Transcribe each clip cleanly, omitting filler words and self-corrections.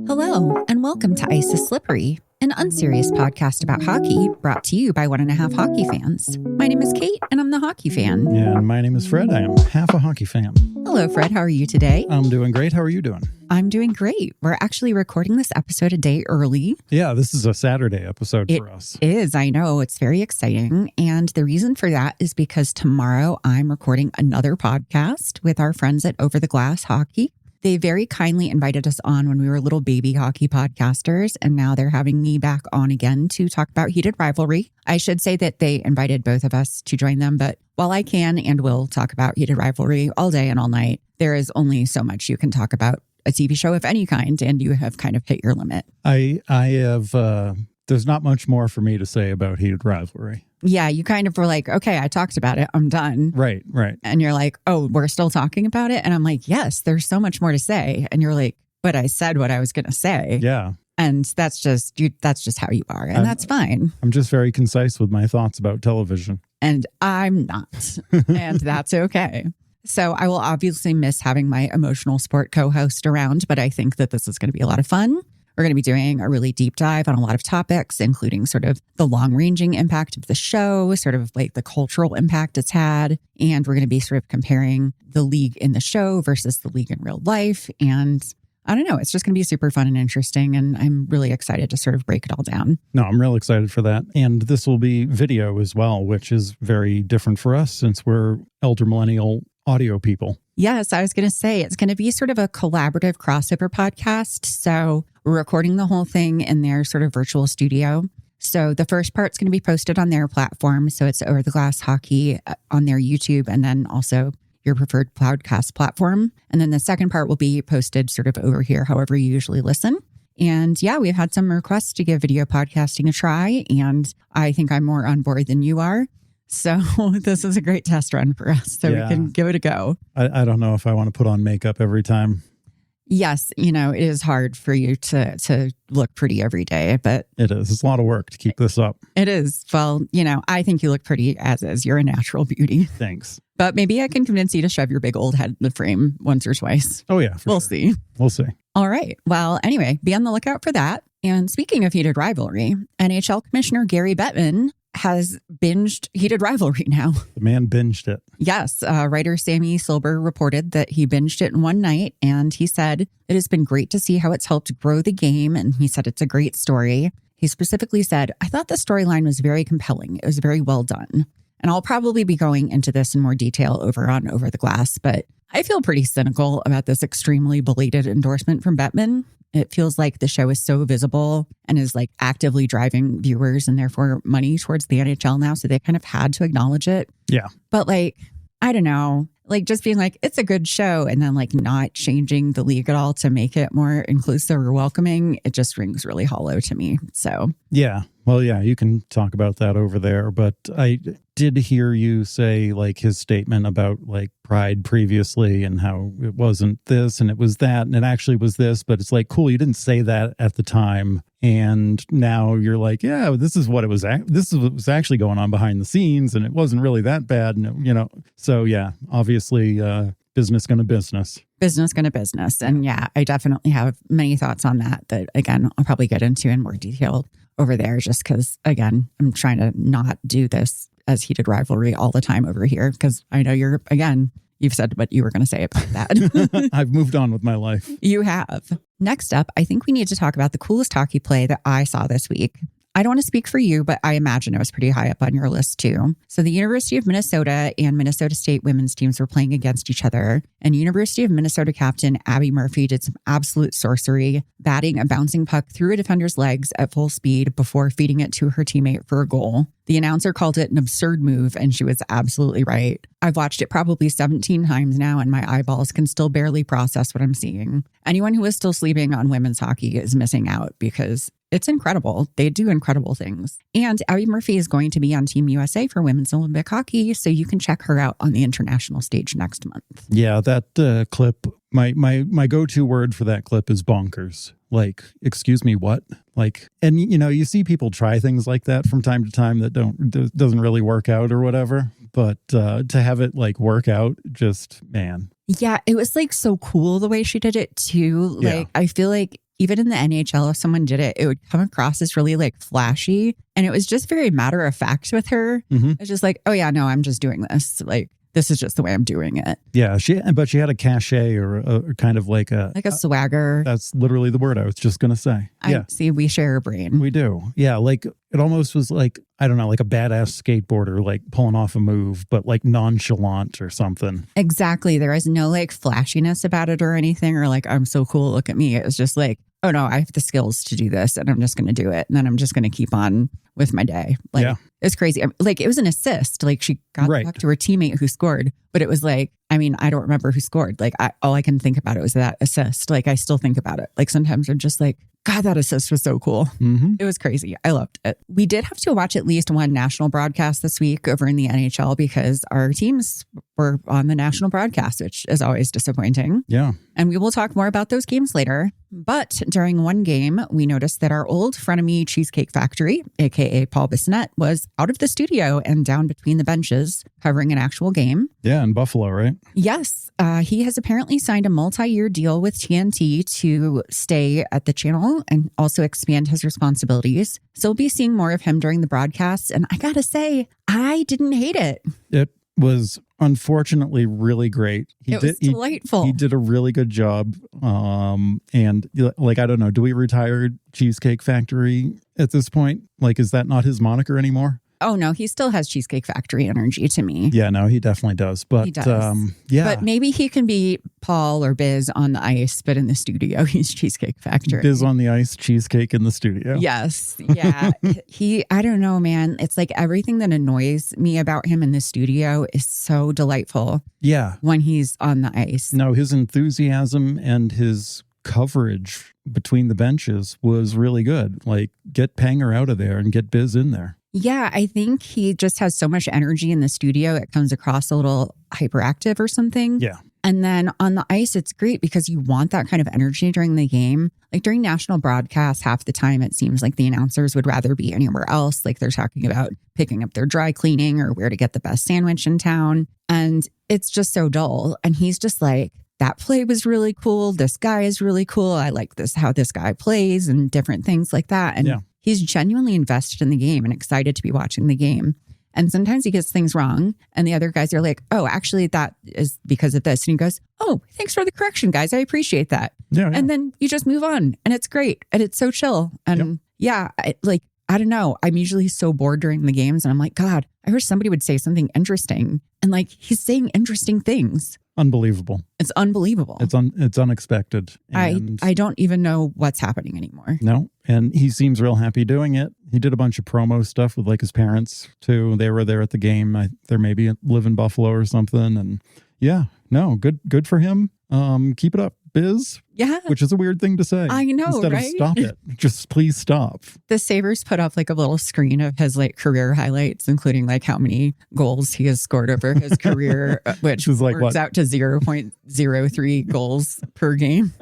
Hello, and welcome to Ice is Slippery, an unserious podcast about hockey brought to you by 1.5 hockey fans. My name is Kate, and I'm the hockey fan. Yeah, and my name is Fred. I am half a hockey fan. Hello, Fred. How are you today? I'm doing great. How are you doing? I'm doing great. We're actually recording this episode a day early. Yeah, this is a Saturday episode for us. It is. I know. It's very exciting. And the reason for that is because tomorrow I'm recording another podcast with our friends at Over the Glass Hockey. They very kindly invited us on when we were little baby hockey podcasters, and now they're having me back on again to talk about heated rivalry. I should say that they invited both of us to join them, but while I can and will talk about heated rivalry all day and all night, there is only so much you can talk about a TV show of any kind, and you have kind of hit your limit. I have, there's not much more for me to say about heated rivalry. Yeah, you kind of were like, okay, I talked about it. I'm done. Right. And you're like, oh, we're still talking about it? And I'm like, yes, there's so much more to say. And you're like, but I said what I was going to say. Yeah. And that's just how you are. And that's fine. I'm just very concise with my thoughts about television. And I'm not. And that's okay. So I will obviously miss having my emotional sport co-host around, but I think that this is going to be a lot of fun. We're going to be doing a really deep dive on a lot of topics, including sort of the long-ranging impact of the show, sort of like the cultural impact it's had. And we're going to be sort of comparing the league in the show versus the league in real life. And I don't know, it's just going to be super fun and interesting. And I'm really excited to sort of break it all down. No, I'm real excited for that. And this will be video as well, which is very different for us since we're elder millennial audio people. Yes, I was going to say it's going to be sort of a collaborative crossover podcast. So we're recording the whole thing in their sort of virtual studio. So the first part's going to be posted on their platform. So it's Over the Glass Hockey on their YouTube, and then also your preferred podcast platform. And then the second part will be posted sort of over here, however you usually listen. And yeah, we've had some requests to give video podcasting a try, and I think I'm more on board than you are. So this is a great test run for us, so we can give it a go. I don't know if I want to put on makeup every time. Yes, you know, it is hard for you to look pretty every day, but it is. It's a lot of work to keep this up. It is. Well, you know, I think you look pretty as is. You're a natural beauty. Thanks. But maybe I can convince you to shove your big old head in the frame once or twice. Oh, yeah. We'll see. We'll see. All right. Well, anyway, be on the lookout for that. And speaking of heated rivalry, NHL Commissioner Gary Bettman has binged heated rivalry now. The man binged it. Yes. Writer Sammy Silber reported that he binged it in one night, and he said, it has been great to see how it's helped grow the game. And he said, it's a great story. He specifically said, I thought the storyline was very compelling. It was very well done. And I'll probably be going into this in more detail over on Over the Glass, but I feel pretty cynical about this extremely belated endorsement from Bettman. It feels like the show is so visible and is like actively driving viewers and therefore money towards the NHL now. So they kind of had to acknowledge it. Yeah. But like, I don't know, like just being like, it's a good show and then like not changing the league at all to make it more inclusive or welcoming. It just rings really hollow to me. So, yeah. Well, yeah, you can talk about that over there. But I did hear you say like his statement about like pride previously and how it wasn't this and it was that and it actually was this. But it's like, cool, you didn't say that at the time. And now you're like, yeah, this is what it was. This is what was actually going on behind the scenes. And it wasn't really that bad. And, you know, so yeah, obviously business going to business. Business going to business. And yeah, I definitely have many thoughts on that again, I'll probably get into in more detail over there just because, again, I'm trying to not do this as heated rivalry all the time over here because I know you've said what you were going to say about that. I've moved on with my life. You have. Next up, I think we need to talk about the coolest hockey play that I saw this week. I don't want to speak for you, but I imagine it was pretty high up on your list too. So the University of Minnesota and Minnesota State women's teams were playing against each other. And University of Minnesota captain Abby Murphy did some absolute sorcery, batting a bouncing puck through a defender's legs at full speed before feeding it to her teammate for a goal. The announcer called it an absurd move, and she was absolutely right. I've watched it probably 17 times now, and my eyeballs can still barely process what I'm seeing. Anyone who is still sleeping on women's hockey is missing out because it's incredible. They do incredible things. And Abby Murphy is going to be on Team USA for Women's Olympic Hockey, so you can check her out on the international stage next month. Yeah, that clip, my go-to word for that clip is bonkers. Like, excuse me, what? Like, and you know, you see people try things like that from time to time that doesn't really work out or whatever. But to have it like work out, just man. Yeah, it was like so cool the way she did it too. Like, I feel like even in the NHL, if someone did it, it would come across as really like flashy. And it was just very matter of fact with her. It's just like, oh yeah, no, I'm just doing this. Like, this is just the way I'm doing it. Yeah, but she had a cachet or a kind of like a swagger. That's literally the word I was just going to say. Yeah. See, we share a brain. We do. Yeah, like it almost was like, I don't know, like a badass skateboarder, like pulling off a move, but like nonchalant or something. Exactly. There was no like flashiness about it or anything, or like, I'm so cool, look at me. It was just like, oh no, I have the skills to do this and I'm just going to do it. And then I'm just going to keep on with my day. Like, it's crazy. Like, it was an assist. Like, she got back to her teammate who scored, but it was like, I mean, I don't remember who scored. Like, all I can think about it was that assist. Like, I still think about it. Like, sometimes I'm just like, God, that assist was so cool. It was crazy. I loved it. We did have to watch at least one national broadcast this week over in the NHL because our teams were on the national broadcast, which is always disappointing. Yeah. And we will talk more about those games later. But during one game, we noticed that our old frenemy Cheesecake Factory, aka Paul Bissonnette, was out of the studio and down between the benches covering an actual game. Yeah, in Buffalo, right? Yes. He has apparently signed a multi-year deal with TNT to stay at the channel and also expand his responsibilities. So we'll be seeing more of him during the broadcasts. And I gotta say, I didn't hate it. It was unfortunately really great. It was delightful. He did a really good job. And like, I don't know, do we retire Cheesecake Factory at this point? Like, is that not his moniker anymore? Oh, no, he still has Cheesecake Factory energy to me. Yeah, no, he definitely does. But, he does. But maybe he can be Paul or Biz on the ice, but in the studio, he's Cheesecake Factory. Biz on the ice, cheesecake in the studio. Yes. Yeah. I don't know, man. It's like everything that annoys me about him in the studio is so delightful. Yeah. When he's on the ice. No, his enthusiasm and his coverage between the benches was really good. Like, get Panger out of there and get Biz in there. Yeah, I think he just has so much energy in the studio. It comes across a little hyperactive or something. Yeah. And then on the ice, it's great because you want that kind of energy during the game. Like during national broadcasts, half the time, it seems like the announcers would rather be anywhere else. Like they're talking about picking up their dry cleaning or where to get the best sandwich in town. And it's just so dull. And he's just like, that play was really cool. This guy is really cool. I like this, how this guy plays and different things like that. And he's genuinely invested in the game and excited to be watching the game. And sometimes he gets things wrong. And the other guys are like, oh, actually, that is because of this. And he goes, oh, thanks for the correction, guys. I appreciate that. Yeah. And then you just move on. And it's great. And it's so chill. And I don't know. I'm usually so bored during the games. And I'm like, God, I wish somebody would say something interesting. And like, he's saying interesting things. Unbelievable. It's unbelievable. It's unexpected. And I don't even know what's happening anymore. No. And he seems real happy doing it. He did a bunch of promo stuff with like his parents too. They were there at the game. They're maybe live in Buffalo or something. And yeah, no, good for him. Keep it up, Biz. Yeah. Which is a weird thing to say. I know, Instead right? of stop it. Just please stop. The Sabres put up like a little screen of his like career highlights, including like how many goals he has scored over his career, which is like works out to 0.03 goals per game.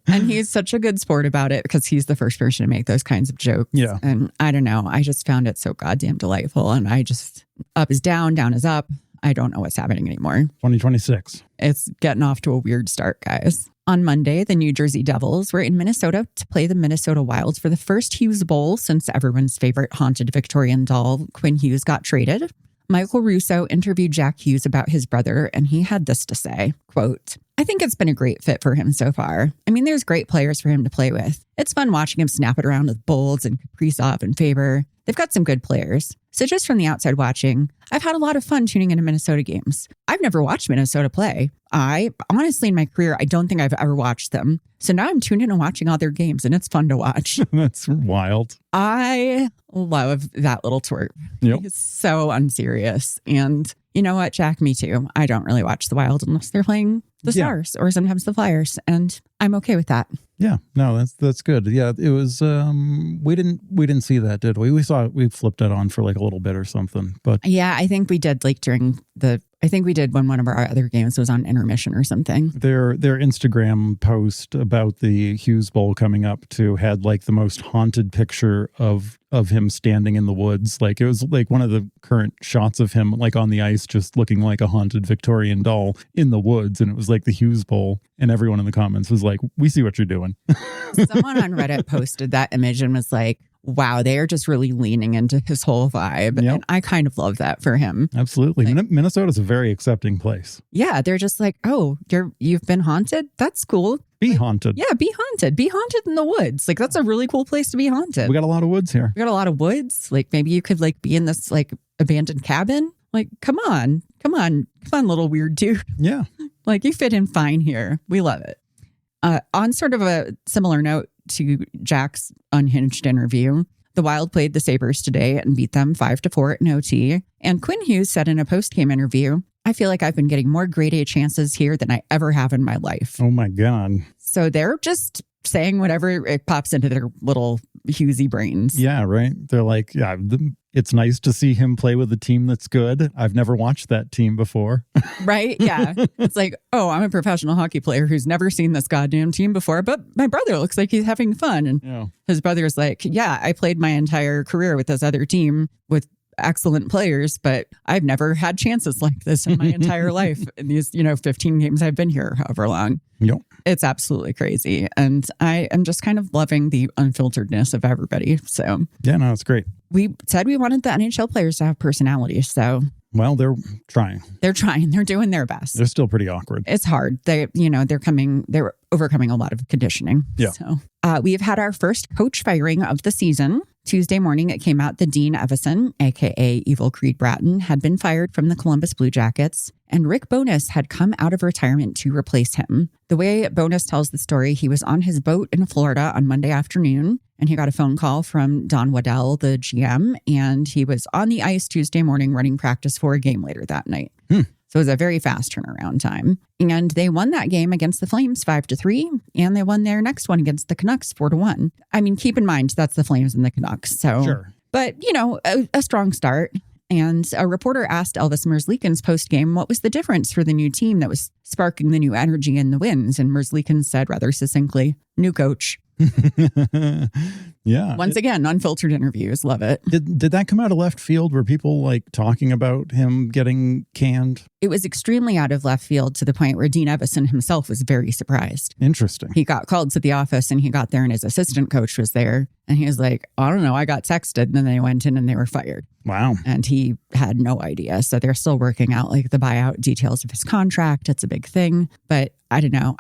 And he's such a good sport about it because he's the first person to make those kinds of jokes. Yeah. And I don't know. I just found it so goddamn delightful. And I just, up is down is up. I don't know what's happening anymore. 2026. It's getting off to a weird start, guys. On Monday, the New Jersey Devils were in Minnesota to play the Minnesota Wild for the first Hughes Bowl since everyone's favorite haunted Victorian doll, Quinn Hughes, got traded. Michael Russo interviewed Jack Hughes about his brother, and he had this to say, quote, I think it's been a great fit for him so far. I mean, there's great players for him to play with. It's fun watching him snap it around with Bolds and Kaprizov and Faber. They've got some good players. So just from the outside watching, I've had a lot of fun tuning into Minnesota games. I've never watched Minnesota play. I honestly, in my career, I don't think I've ever watched them. So now I'm tuned in and watching all their games, and it's fun to watch. That's wild. I love that little twerp. Yep. He's so unserious. And you know what, Jack? Me too. I don't really watch the Wild unless they're playing the Stars or sometimes the Flyers, and I'm okay with that. Yeah, no, that's good. Yeah, it was. We didn't see that, did we? We flipped it on for like a little bit or something. But yeah, I think we did like during the I think we did when one of our other games was on intermission or something. Their Instagram post about the Hughes Bowl coming up too had like the most haunted picture of him standing in the woods. Like it was like one of the current shots of him like on the ice just looking like a haunted Victorian doll in the woods. And it was like the Hughes Bowl. And everyone in the comments was like, we see what you're doing. Someone on Reddit posted that image and was like, wow, they are just really leaning into his whole vibe. Yep. And I kind of love that for him. Absolutely. Like, Minnesota's a very accepting place. Yeah, they're just like, oh, you've been haunted? That's cool. Be haunted. Yeah, be haunted. Be haunted in the woods. Like, that's a really cool place to be haunted. We got a lot of woods here. We got a lot of woods. Like, maybe you could like be in this like abandoned cabin. Like, come on, little weird dude. Yeah. Like, you fit in fine here. We love it. On sort of a similar note to Jack's unhinged interview, the Wild played the Sabres today and beat them 5-4 at an OT. And Quinn Hughes said in a post-game interview, I feel like I've been getting more grade A chances here than I ever have in my life. Oh my God. So they're just saying whatever it pops into their little Hughesy brains. Yeah, right. They're like, yeah, it's nice to see him play with a team that's good. I've never watched that team before. Right? Yeah. It's like, oh, I'm a professional hockey player who's never seen this goddamn team before, but my brother looks like he's having fun. And his brother's like, yeah, I played my entire career with this other team with excellent players, but I've never had chances like this in my entire life in these, 15 games I've been here, however long. Yep. It's absolutely crazy. And I am just kind of loving the unfilteredness of everybody. So yeah, no, it's great. We said we wanted the NHL players to have personalities. So well, they're trying. They're trying. They're doing their best. They're still pretty awkward. It's hard. They're overcoming a lot of conditioning. Yeah. So we have had our first coach firing of the season. Tuesday morning, it came out that Dean Evison, a.k.a. Evil Creed Bratton, had been fired from the Columbus Blue Jackets, and Rick Bowness had come out of retirement to replace him. The way Bowness tells the story, he was on his boat in Florida on Monday afternoon, and he got a phone call from Don Waddell, the GM, and he was on the ice Tuesday morning running practice for a game later that night. So it was a very fast turnaround time. And they won that game against the Flames 5-3, and they won their next one against the Canucks 4-1. I mean, keep in mind, that's the Flames and the Canucks. So, sure. But, a strong start. And a reporter asked Elvis Merzlikins post-game what was the difference for the new team that was sparking the new energy and the wins. And Merzlikins said rather succinctly, new coach. Yeah. Once again, unfiltered interviews. Love it. Did that come out of left field? Were people like talking about him getting canned? It was extremely out of left field to the point where Dean Evison himself was very surprised. Interesting. He got called to the office and he got there and his assistant coach was there. And he was like, I don't know, I got texted. And then they went in and they were fired. Wow. And he had no idea. So they're still working out like the buyout details of his contract. It's a big thing. But I don't know.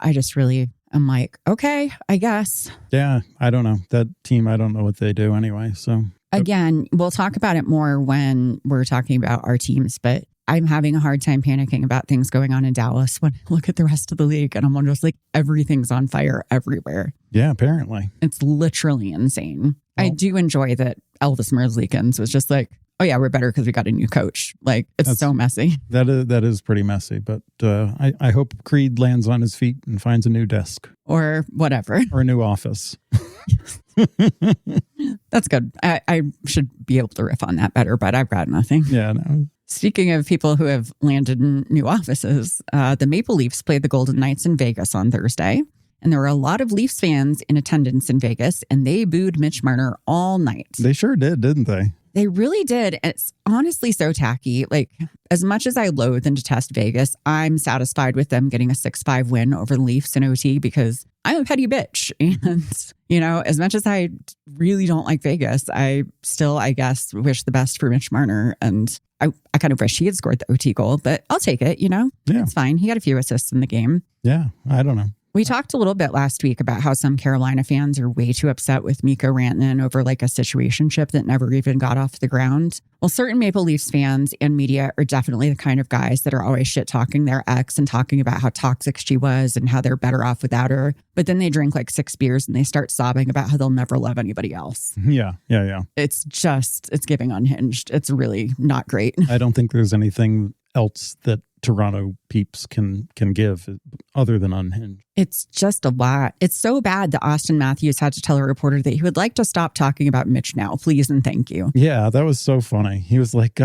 I'm like, okay, I guess. Yeah, I don't know. That team, I don't know what they do anyway. So again, we'll talk about it more when we're talking about our teams, but I'm having a hard time panicking about things going on in Dallas when I look at the rest of the league and I'm just like, everything's on fire everywhere. Yeah, apparently. It's literally insane. Well, I do enjoy that Elvis Merzlikins was just like, oh yeah, we're better because we got a new coach. Like, it's so messy. That is pretty messy. But I hope Creed lands on his feet and finds a new desk. Or whatever. Or a new office. That's good. I should be able to riff on that better, but I've got nothing. Yeah, no. Speaking of people who have landed in new offices, the Maple Leafs played the Golden Knights in Vegas on Thursday. And there were a lot of Leafs fans in attendance in Vegas, and they booed Mitch Marner all night. They sure did, didn't they? They really did. It's honestly so tacky. Like, as much as I loathe and detest Vegas, I'm satisfied with them getting a 6-5 win over the Leafs in OT because I'm a petty bitch. And, as much as I really don't like Vegas, I still, I guess, wish the best for Mitch Marner. And I kind of wish he had scored the OT goal, but I'll take it, Yeah. It's fine. He had a few assists in the game. Yeah, I don't know. We talked a little bit last week about how some Carolina fans are way too upset with Mikko Rantanen over like a situationship that never even got off the ground. Well, certain Maple Leafs fans and media are definitely the kind of guys that are always shit-talking their ex and talking about how toxic she was and how they're better off without her. But then they drink like 6 beers and they start sobbing about how they'll never love anybody else. Yeah. It's giving unhinged. It's really not great. I don't think there's anything else that Toronto peeps can give other than unhinged. It's just a lot. It's so bad that Austin Matthews had to tell a reporter that he would like to stop talking about Mitch now, please and thank you. Yeah, that was so funny. He was like,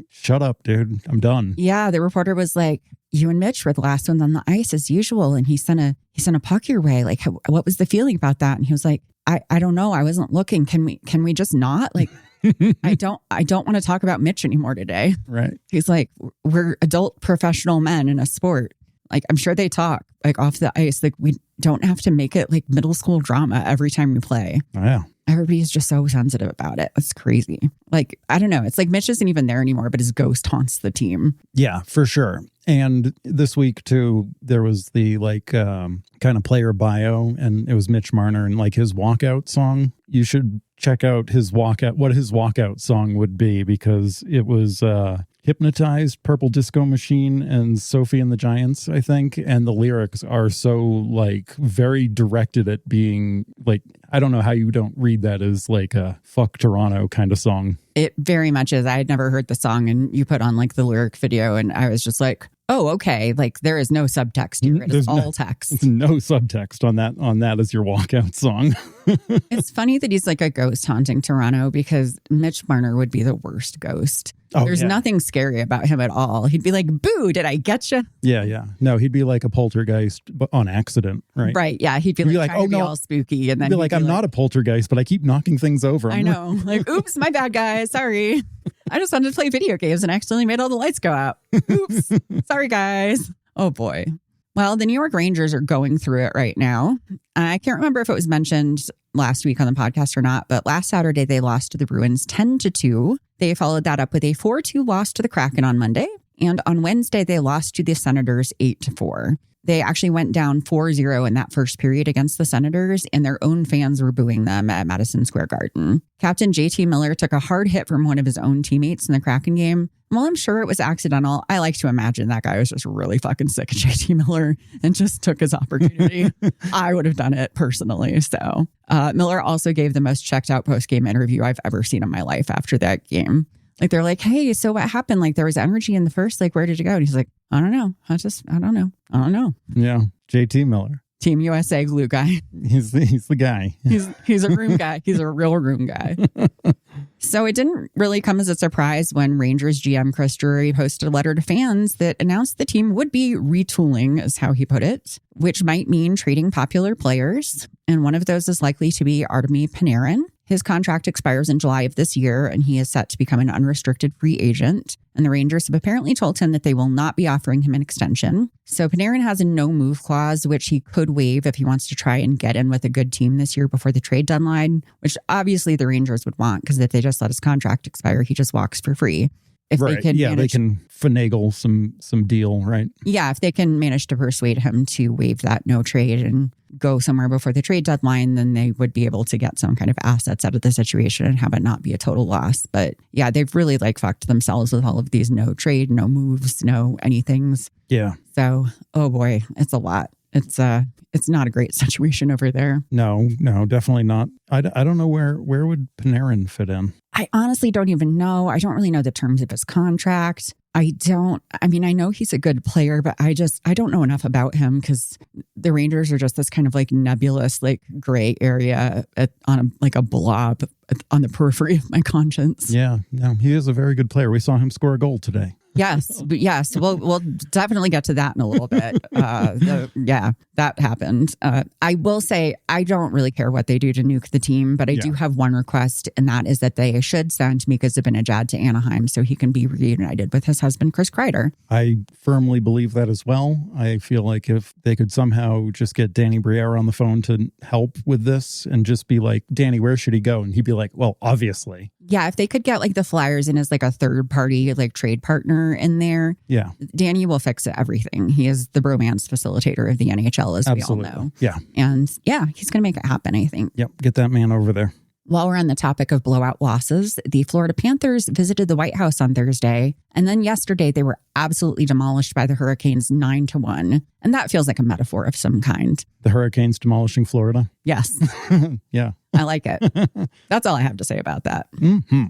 shut up, dude. I'm done. Yeah, the reporter was like, you and Mitch were the last ones on the ice as usual, and he sent a puck your way. Like, what was the feeling about that? And he was like, I don't know. I wasn't looking. Can we just not? Like, I don't want to talk about Mitch anymore today. Right. He's like, we're adult professional men in a sport. Like, I'm sure they talk like off the ice. Like, we don't have to make it like middle school drama every time we play. Oh, yeah. Everybody's just so sensitive about it. It's crazy. Like, I don't know. It's like Mitch isn't even there anymore, but his ghost haunts the team. Yeah, for sure. And this week, too, there was the kind of player bio, and it was Mitch Marner and like his walkout song. You should check out what his walkout song would be, because it was Hypnotized, Purple Disco Machine, and Sophie and the Giants, I think. And the lyrics are so like very directed at being like, I don't know how you don't read that as like a fuck Toronto kind of song. It very much is. I had never heard the song, and you put on like the lyric video, and I was just like, oh, okay. Like, there is no subtext here. It is all text. There's no subtext on that as your walkout song. It's funny that he's like a ghost haunting Toronto, because Mitch Marner would be the worst ghost. There's nothing scary about him at all. He'd be like, boo, did I get you? Yeah. No, he'd be like a poltergeist but on accident, right? Right, yeah. He'd be like oh, no, all spooky. And then he'd be like, I'm not a poltergeist, but I keep knocking things over. I know. Like, oops, my bad, guys. Sorry. I just wanted to play video games and accidentally made all the lights go out. Oops. Sorry, guys. Oh, boy. Well, the New York Rangers are going through it right now. I can't remember if it was mentioned last week on the podcast or not, but last Saturday they lost to the Bruins 10-2. They followed that up with a 4-2 loss to the Kraken on Monday. And on Wednesday, they lost to the Senators 8-4. They actually went down 4-0 in that first period against the Senators, and their own fans were booing them at Madison Square Garden. Captain JT Miller took a hard hit from one of his own teammates in the Kraken game. While I'm sure it was accidental, I like to imagine that guy was just really fucking sick of JT Miller and just took his opportunity. I would have done it personally. So Miller also gave the most checked out post-game interview I've ever seen in my life after that game. Like, they're like, hey, so what happened? Like, there was energy in the first, like, where did it go? And he's like, I don't know. I don't know. Yeah. JT Miller. Team USA glue guy. He's the guy. He's a room guy. He's a real room guy. So it didn't really come as a surprise when Rangers GM Chris Drury posted a letter to fans that announced the team would be retooling, is how he put it, which might mean trading popular players. And one of those is likely to be Artemi Panarin. His contract expires in July of this year, and he is set to become an unrestricted free agent. And the Rangers have apparently told him that they will not be offering him an extension. So Panarin has a no-move clause, which he could waive if he wants to try and get in with a good team this year before the trade deadline, which obviously the Rangers would want, because if they just let his contract expire, he just walks for free. If right. They can finagle some deal, right? Yeah, if they can manage to persuade him to waive that no trade and go somewhere before the trade deadline, then they would be able to get some kind of assets out of the situation and have it not be a total loss. But yeah, they've really like fucked themselves with all of these no trade, no moves, no anythings. Yeah. So, oh boy, it's a lot. It's not a great situation over there. No, definitely not. I don't know where would Panarin fit in. I honestly don't even know. I don't really know the terms of his contract. I know he's a good player, but I don't know enough about him, because the Rangers are just this kind of like nebulous, like gray area on a blob on the periphery of my conscience. Yeah, no, he is a very good player. We saw him score a goal today. Yes. We'll definitely get to that in a little bit. That happened. I will say I don't really care what they do to nuke the team, but I do have one request, and that is that they should send Mika Zibanejad to Anaheim so he can be reunited with his husband, Chris Kreider. I firmly believe that as well. I feel like if they could somehow just get Danny Briere on the phone to help with this and just be like, Danny, where should he go? And he'd be like, well, obviously. Yeah, if they could get like the Flyers in as like a third party, like trade partner in there. Yeah. Danny will fix everything. He is the bromance facilitator of the NHL, as Absolutely. We all know. Yeah. And yeah, he's going to make it happen, I think. Yep. Get that man over there. While we're on the topic of blowout losses, the Florida Panthers visited the White House on Thursday. And then yesterday, they were absolutely demolished by the Hurricanes 9-1. And that feels like a metaphor of some kind. The Hurricanes demolishing Florida? Yes. Yeah. I like it. That's all I have to say about that. Mm-hmm.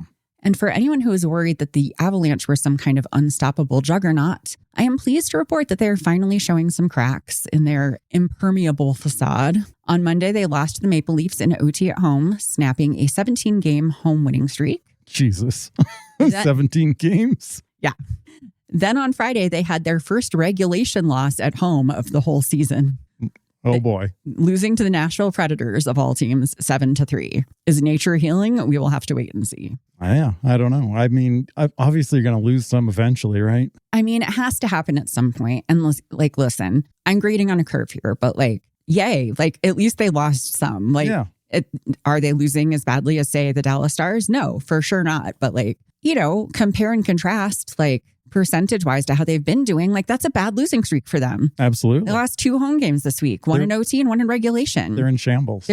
And for anyone who is worried that the Avalanche were some kind of unstoppable juggernaut, I am pleased to report that they are finally showing some cracks in their impermeable facade. On Monday, they lost to the Maple Leafs in OT at home, snapping a 17-game home winning streak. Jesus. 17 games? Yeah. Then on Friday, they had their first regulation loss at home of the whole season. Oh, boy. Losing to the Nashville Predators of all teams, 7-3. Is nature healing? We will have to wait and see. Yeah, I don't know. I mean, obviously you're going to lose some eventually, right? I mean, it has to happen at some point. And like, listen, I'm grading on a curve here, but like, yay. Like, at least they lost some. Like, yeah. Are they losing as badly as, say, the Dallas Stars? No, for sure not. But like, compare and contrast, like, percentage-wise to how they've been doing, like that's a bad losing streak for them. Absolutely. They lost 2 home games this week, one in OT and one in regulation. They're in shambles.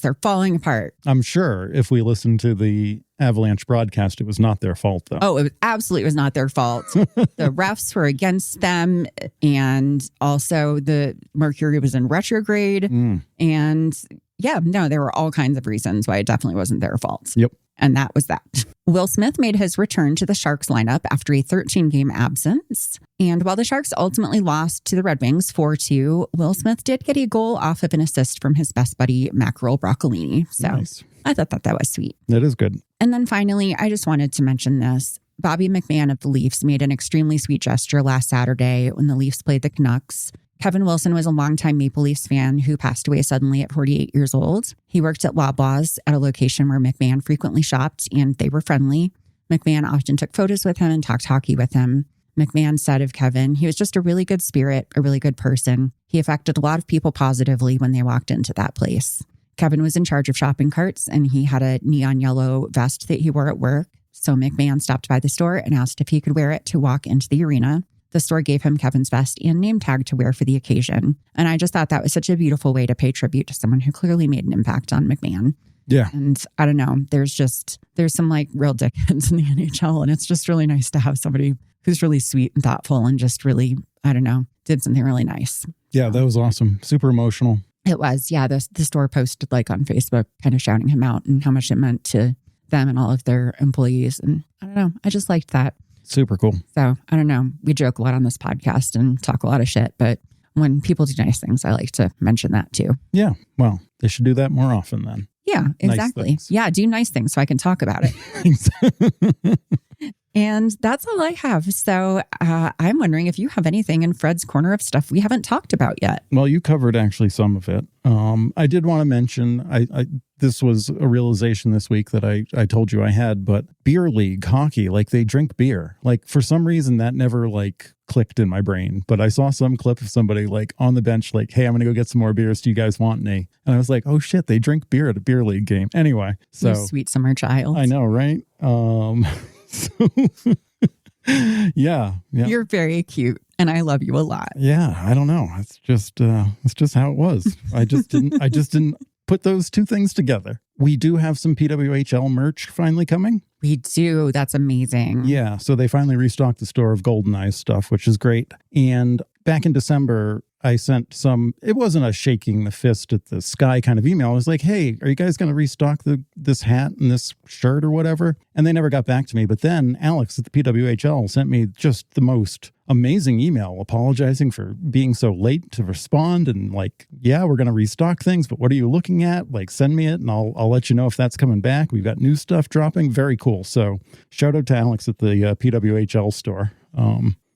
They're falling apart. I'm sure if we listen to the Avalanche broadcast, it was not their fault, though. Oh, it absolutely was not their fault. The refs were against them, and also the Mercury was in retrograde. And yeah, no, there were all kinds of reasons why it definitely wasn't their fault. Yep. And that was that. Will Smith made his return to the Sharks lineup after a 13-game absence. And while the Sharks ultimately lost to the Red Wings 4-2, Will Smith did get a goal off of an assist from his best buddy, Mackerel Broccolini. So nice. I thought that was sweet. That is good. And then finally, I just wanted to mention this. Bobby McMahon of the Leafs made an extremely sweet gesture last Saturday when the Leafs played the Canucks. Kevin Wilson was a longtime Maple Leafs fan who passed away suddenly at 48 years old. He worked at Loblaws at a location where McMahon frequently shopped, and they were friendly. McMahon often took photos with him and talked hockey with him. McMahon said of Kevin, he was just a really good spirit, a really good person. He affected a lot of people positively when they walked into that place. Kevin was in charge of shopping carts, and he had a neon yellow vest that he wore at work. So McMahon stopped by the store and asked if he could wear it to walk into the arena. The store gave him Kevin's vest and name tag to wear for the occasion. And I just thought that was such a beautiful way to pay tribute to someone who clearly made an impact on McMahon. Yeah. And I don't know, there's some like real dickheads in the NHL. And it's just really nice to have somebody who's really sweet and thoughtful and just really, I don't know, did something really nice. Yeah, that was awesome. Super emotional. It was. Yeah. The store posted like on Facebook kind of shouting him out and how much it meant to them and all of their employees. And I don't know, I just liked that. Super cool. So I don't know. We joke a lot on this podcast and talk a lot of shit, but when people do nice things, I like to mention that too. Yeah. Well, they should do that more often then. Yeah, exactly. Nice yeah, do nice things so I can talk about it. And that's all I have. So I'm wondering if you have anything in Fred's corner of stuff we haven't talked about yet. Well, you covered actually some of it. I did want to mention, this was a realization this week that I told you I had, but beer league hockey, like they drink beer. Like for some reason that never like clicked in my brain, but I saw some clip of somebody like on the bench, like, hey, I'm going to go get some more beers. Do you guys want any? And I was like, oh shit, they drink beer at a beer league game. Anyway, so you sweet summer child. I know, right? So, yeah. You're very cute and I love you a lot. Yeah. I don't know. It's just how it was. I just didn't put those two things together. We do have some PWHL merch finally coming. We do. That's amazing. Yeah. So they finally restocked the store of GoldenEye stuff, which is great. And back in December, I sent it wasn't a shaking the fist at the sky kind of email. I was like, hey, are you guys going to restock this hat and this shirt or whatever? And they never got back to me. But then Alex at the PWHL sent me just the most amazing email apologizing for being so late to respond. And like, yeah, we're going to restock things, but what are you looking at? Like, send me it and I'll let you know if that's coming back. We've got new stuff dropping. Very cool. So shout out to Alex at the PWHL store.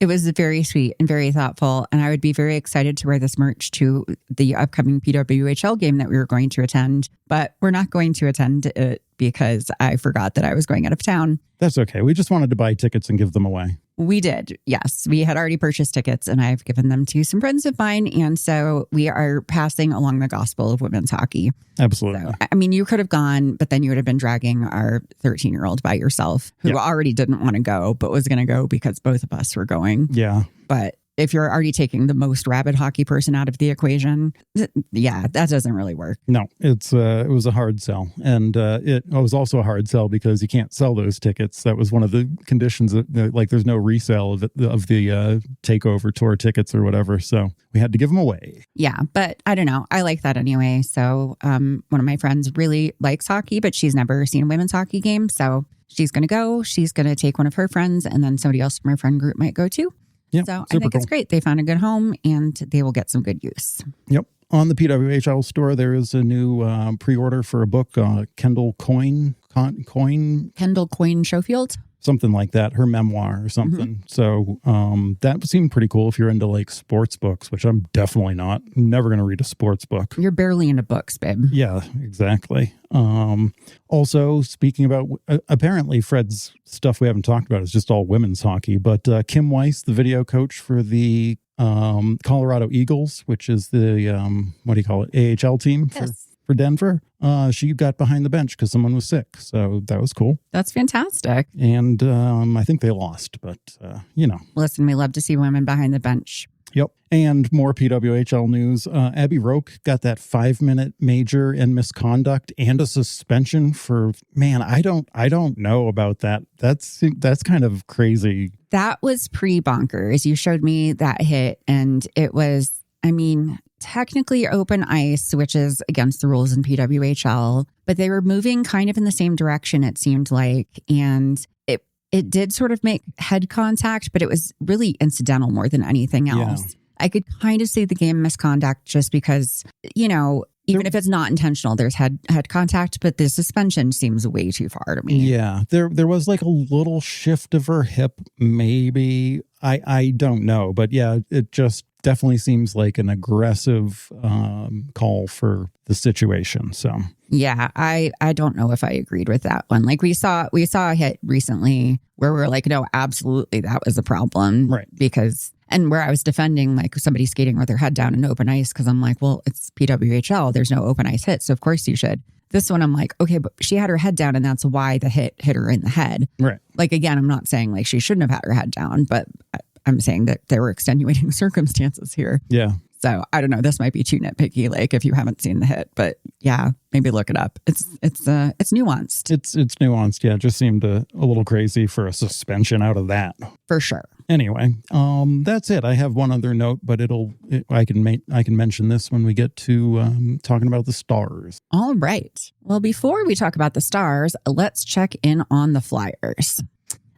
It was very sweet and very thoughtful. And I would be very excited to wear this merch to the upcoming PWHL game that we were going to attend. But we're not going to attend it because I forgot that I was going out of town. That's okay. We just wanted to buy tickets and give them away. We did. Yes. We had already purchased tickets and I've given them to some friends of mine. And so we are passing along the gospel of women's hockey. Absolutely. So, I mean, you could have gone, but then you would have been dragging our 13-year-old by yourself who already didn't want to go, but was going to go because both of us were going. Yeah. But if you're already taking the most rabid hockey person out of the equation, yeah, that doesn't really work. No, it was a hard sell. And it was also a hard sell because you can't sell those tickets. That was one of the conditions, like there's no resale of the takeover tour tickets or whatever. So we had to give them away. Yeah, but I don't know. I like that anyway. So one of my friends really likes hockey, but she's never seen a women's hockey game. So she's going to go. She's going to take one of her friends, and then somebody else from her friend group might go too. Yep, so I think it's great. They found a good home, and they will get some good use. Yep. On the PWHL store, there is a new pre-order for a book, Kendall Coyne Schofield. Something like that, her memoir or something. Mm-hmm. So that seemed pretty cool if you're into like sports books, which I'm definitely not. I'm never going to read a sports book. You're barely into books, babe. Yeah, exactly. Also, speaking about, apparently Fred's stuff we haven't talked about is just all women's hockey, but Kim Weiss, the video coach for the Colorado Eagles, which is the, AHL team for Denver. She got behind the bench because someone was sick. So that was cool. That's fantastic. And I think they lost, but, Listen, we love to see women behind the bench. Yep. And more PWHL news. Abby Roque got that 5-minute major and misconduct and a suspension for, man, I don't know about that. That's kind of crazy. That was pre-bonkers. You showed me that hit, and it was, technically open ice, which is against the rules in PWHL, but they were moving kind of in the same direction, it seemed like. And it did sort of make head contact, but it was really incidental more than anything else. Yeah. I could kind of see the game misconduct just because, even if it's not intentional, there's head contact, but the suspension seems way too far to me. Yeah, there was like a little shift of her hip, maybe. I don't know, but yeah, it just definitely seems like an aggressive call for the situation. So yeah, I don't know if I agreed with that one. Like we saw a hit recently where we were like, no, absolutely, that was a problem, right? And where I was defending like somebody skating with their head down in open ice, because I'm like, well, it's PWHL, there's no open ice hit, so of course you should. This one, I'm like, okay, but she had her head down, and that's why the hit her in the head. Right. Like, again, I'm not saying like she shouldn't have had her head down, but I'm saying that there were extenuating circumstances here. Yeah. So I don't know. This might be too nitpicky, like if you haven't seen the hit, but yeah, maybe look it up. It's nuanced. It's nuanced. Yeah, it just seemed a little crazy for a suspension out of that. For sure. Anyway, that's it. I have one other note, but I can mention this when we get to talking about the Stars. All right. Well, before we talk about the Stars, let's check in on the Flyers.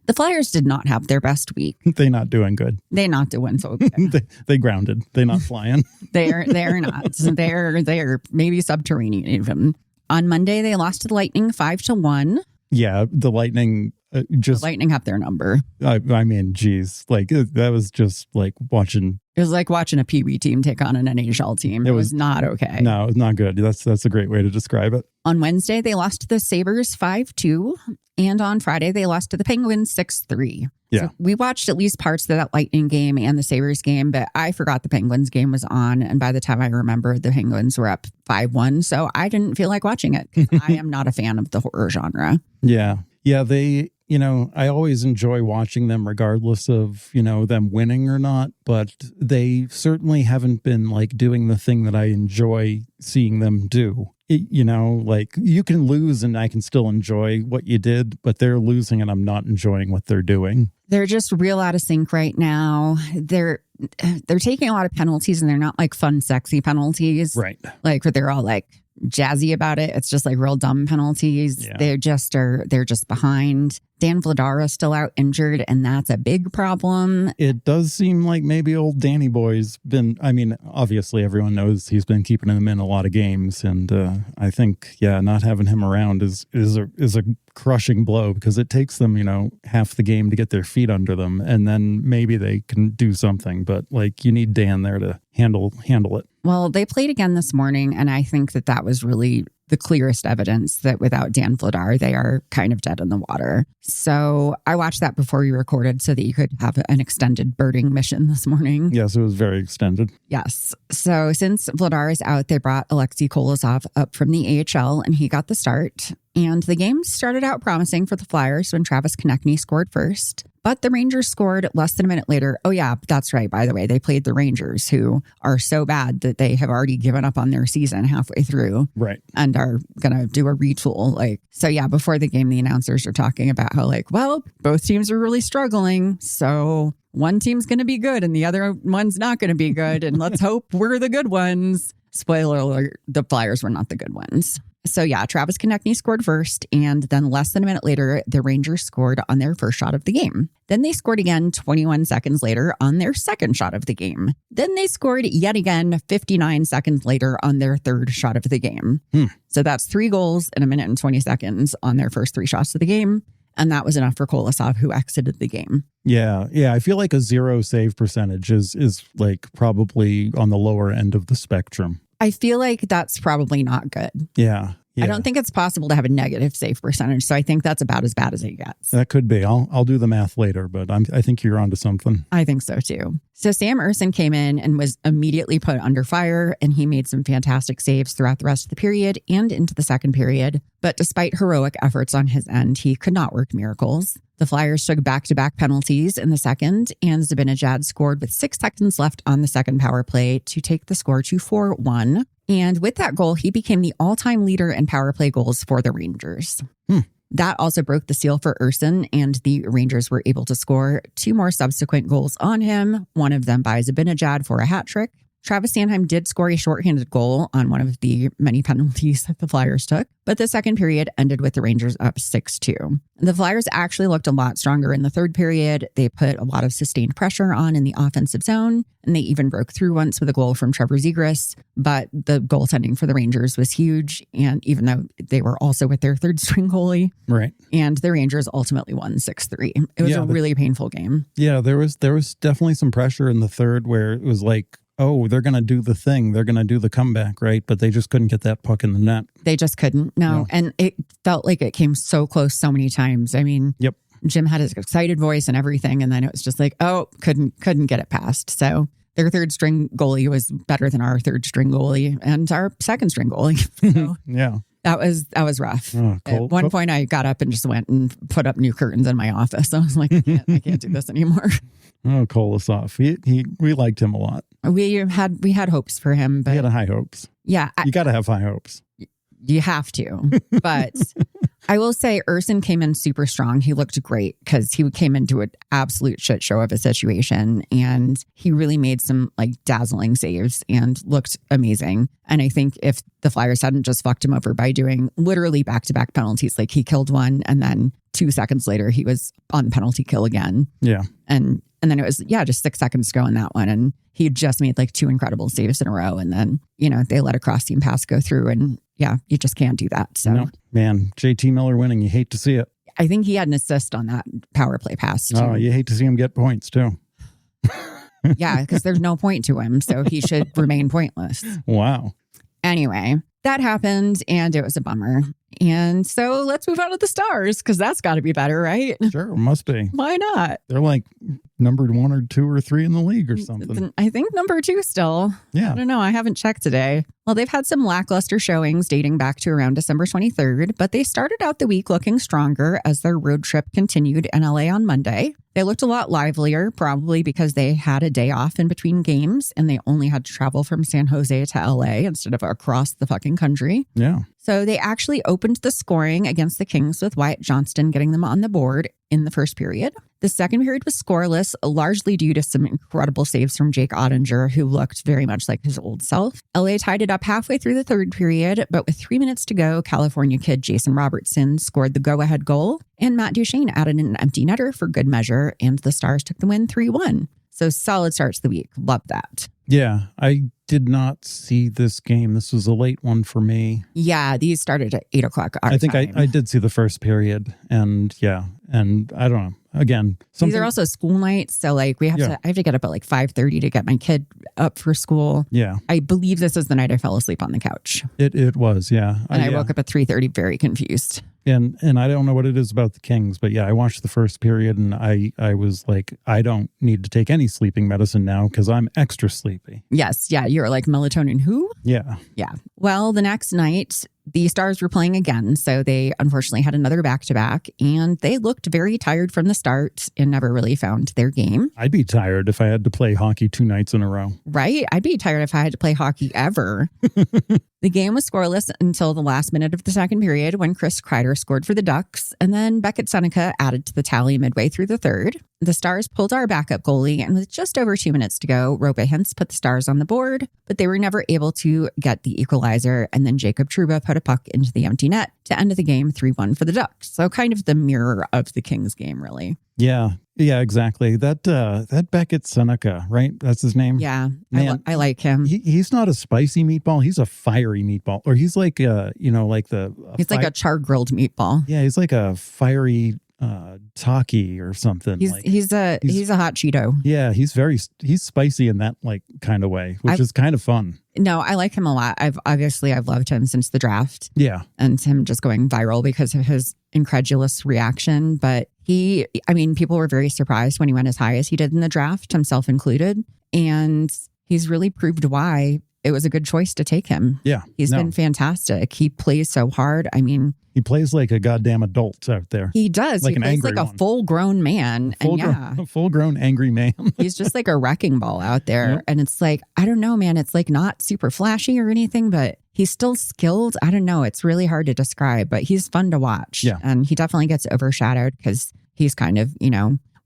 The Flyers did not have their best week. They're not doing good. They're not doing so good. they grounded. They're not flying. They're not. They're maybe subterranean even. On Monday, they lost to the Lightning 5-1. Yeah, the Lightning the Lightning have their number. Geez, like that was just like watching. It was like watching a Pee Wee team take on an NHL team. It was not okay. No, it's not good. That's a great way to describe it. On Wednesday, they lost to the Sabres 5-2. And on Friday, they lost to the Penguins 6-3. Yeah. So we watched at least parts of that Lightning game and the Sabres game, but I forgot the Penguins game was on. And by the time I remembered, the Penguins were up 5-1. So I didn't feel like watching it because I am not a fan of the horror genre. Yeah. Yeah. They, I always enjoy watching them regardless of, them winning or not. But they certainly haven't been like doing the thing that I enjoy seeing them do. Like you can lose and I can still enjoy what you did, but they're losing and I'm not enjoying what they're doing. They're just real out of sync right now. They're taking a lot of penalties, and they're not like fun, sexy penalties. Right. Like where they're all like jazzy about it. It's just like real dumb penalties. Yeah. They're just behind. Dan Vladar is still out injured, and that's a big problem. It does seem like maybe old Danny Boy's been, obviously everyone knows he's been keeping him in a lot of games. And I think, not having him around is a crushing blow because it takes them, half the game to get their feet under them. And then maybe they can do something. But like you need Dan there to handle it. Well, they played again this morning, and I think that was really the clearest evidence that without Dan Vladar, they are kind of dead in the water. So I watched that before we recorded so that you could have an extended birding mission this morning. Yes, it was very extended. Yes. So since Vladar is out, they brought Alexei Kolosov up from the AHL, and he got the start. And the game started out promising for the Flyers when Travis Konechny scored first. But the Rangers scored less than a minute later. Oh, yeah, that's right. By the way, they played the Rangers, who are so bad that they have already given up on their season halfway through. Right. And are going to do a retool. So yeah, before the game, the announcers are talking about how well, both teams are really struggling. So one team's going to be good and the other one's not going to be good. And let's hope we're the good ones. Spoiler alert, the Flyers were not the good ones. So yeah, Travis Konechny scored first, and then less than a minute later, the Rangers scored on their first shot of the game. Then they scored again 21 seconds later on their second shot of the game. Then they scored yet again 59 seconds later on their third shot of the game. So that's 3 goals in a minute and 20 seconds on their first 3 shots of the game. And that was enough for Kolosov, who exited the game. Yeah. I feel like a 0 save percentage is probably on the lower end of the spectrum. I feel like that's probably not good. Yeah. I don't think it's possible to have a negative save percentage. So I think that's about as bad as it gets. That could be. I'll do the math later, but I think you're onto something. I think so too. So Sam Ersson came in and was immediately put under fire, and he made some fantastic saves throughout the rest of the period and into the second period. But despite heroic efforts on his end, he could not work miracles. The Flyers took back-to-back penalties in the second, and Zibanejad scored with 6 seconds left on the second power play to take the score to 4-1. And with that goal, he became the all-time leader in power play goals for the Rangers. That also broke the seal for Ersson, and the Rangers were able to score 2 more subsequent goals on him, one of them by Zibanejad for a hat trick. Travis Sanheim did score a shorthanded goal on one of the many penalties that the Flyers took, but the second period ended with the Rangers up 6-2. The Flyers actually looked a lot stronger in the third period. They put a lot of sustained pressure on in the offensive zone, and they even broke through once with a goal from Trevor Zegras, but the goaltending for the Rangers was huge, and even though they were also with their third string goalie. Right. And the Rangers ultimately won 6-3. It was a really painful game. Yeah, there was definitely some pressure in the third where it was like, oh, they're going to do the thing. They're going to do the comeback, right? But they just couldn't get that puck in the net. They just couldn't. No. And it felt like it came so close so many times. I mean, yep. Jim had his excited voice and everything. And then it was just like, oh, couldn't get it past. So their third string goalie was better than our third string goalie and our second string goalie. So yeah. That was rough. Oh, cool. At one point, I got up and just went and put up new curtains in my office. I was like, I can't do this anymore. Oh, Kolosov. We liked him a lot. We had hopes for him, but we had high hopes. Yeah, you got to have high hopes. You have to, but I will say Ersson came in super strong. He looked great because he came into an absolute shit show of a situation, and he really made some dazzling saves and looked amazing. And I think if the Flyers hadn't just fucked him over by doing literally back-to-back penalties, he killed one and then 2 seconds later he was on the penalty kill again. Yeah. And then it was, just 6 seconds to go in that one. And he had just made 2 incredible saves in a row. And then, they let a cross-team pass go through. And you just can't do that. So, no, man, JT Miller winning. You hate to see it. I think he had an assist on that power play pass too. Oh, you hate to see him get points too. Yeah, because there's no point to him. So he should remain pointless. Wow. Anyway, that happened and it was a bummer. And so let's move on to the Stars, because that's got to be better, right? Sure, must be. Why not? They're numbered 1 or 2 or 3 in the league or something. I think number 2 still. Yeah. I don't know. I haven't checked today. Well, they've had some lackluster showings dating back to around December 23rd, but they started out the week looking stronger as their road trip continued in LA on Monday. They looked a lot livelier, probably because they had a day off in between games and they only had to travel from San Jose to LA instead of across the fucking country. Yeah. So they actually opened the scoring against the Kings with Wyatt Johnston getting them on the board in the first period. The second period was scoreless, largely due to some incredible saves from Jake Ottinger, who looked very much like his old self. LA tied it up halfway through the third period, but with 3 minutes to go, California kid Jason Robertson scored the go-ahead goal, and Matt Duchene added an empty netter for good measure, and the Stars took the win 3-1. So solid start to the week. Love that. Yeah, I did not see this game. This was a late one for me. Yeah, these started at 8 o'clock our I think time. I did see the first period, and and I don't know. Again, these are also school nights, so I have to get up at 5:30 to get my kid up for school. Yeah, I believe this is the night I fell asleep on the couch. It was, yeah. And I woke up at 3:30 very confused. And I don't know what it is about the Kings, but yeah, I watched the first period and I was like, I don't need to take any sleeping medicine now because I'm extra sleepy. Yes, yeah, you're like melatonin who? Yeah. Yeah. Well, the next night, The Stars were playing again, so they unfortunately had another back-to-back, and they looked very tired from the start and never really found their game. I'd be tired if I had to play hockey 2 nights in a row. Right? I'd be tired if I had to play hockey ever. The game was scoreless until the last minute of the second period when Chris Kreider scored for the Ducks, and then Beckett Sennecke added to the tally midway through the third. The Stars pulled our backup goalie, and with just over 2 minutes to go, Rope Hintz put the Stars on the board, but they were never able to get the equalizer, and then Jacob Trouba put a puck into the empty net to end the game 3-1 for the Ducks. So kind of the mirror of the Kings game, really. Yeah, exactly. That Beckett Sennecke, right? That's his name? Yeah, Man, I like him. He's not a spicy meatball. He's a fiery meatball. Or he's like, he's like a char-grilled meatball. Yeah, he's like a fiery Taki or something. He's a hot Cheeto. Yeah, he's spicy in that like kind of way, which is kind of fun. No, I like him a lot. I've loved him since the draft. Yeah. And him just going viral because of his incredulous reaction. But people were very surprised when he went as high as he did in the draft, himself included. And he's really proved why it was a good choice to take him. Yeah. He's been fantastic. He plays so hard. I mean, he plays like a goddamn adult out there. He does. Like he plays like a full-grown man. A full-grown angry man. He's just like a wrecking ball out there. Yep. And it's like, I don't know, man. It's like not super flashy or anything, but he's still skilled. I don't know. It's really hard to describe, but he's fun to watch. Yeah. And he definitely gets overshadowed because he's kind of,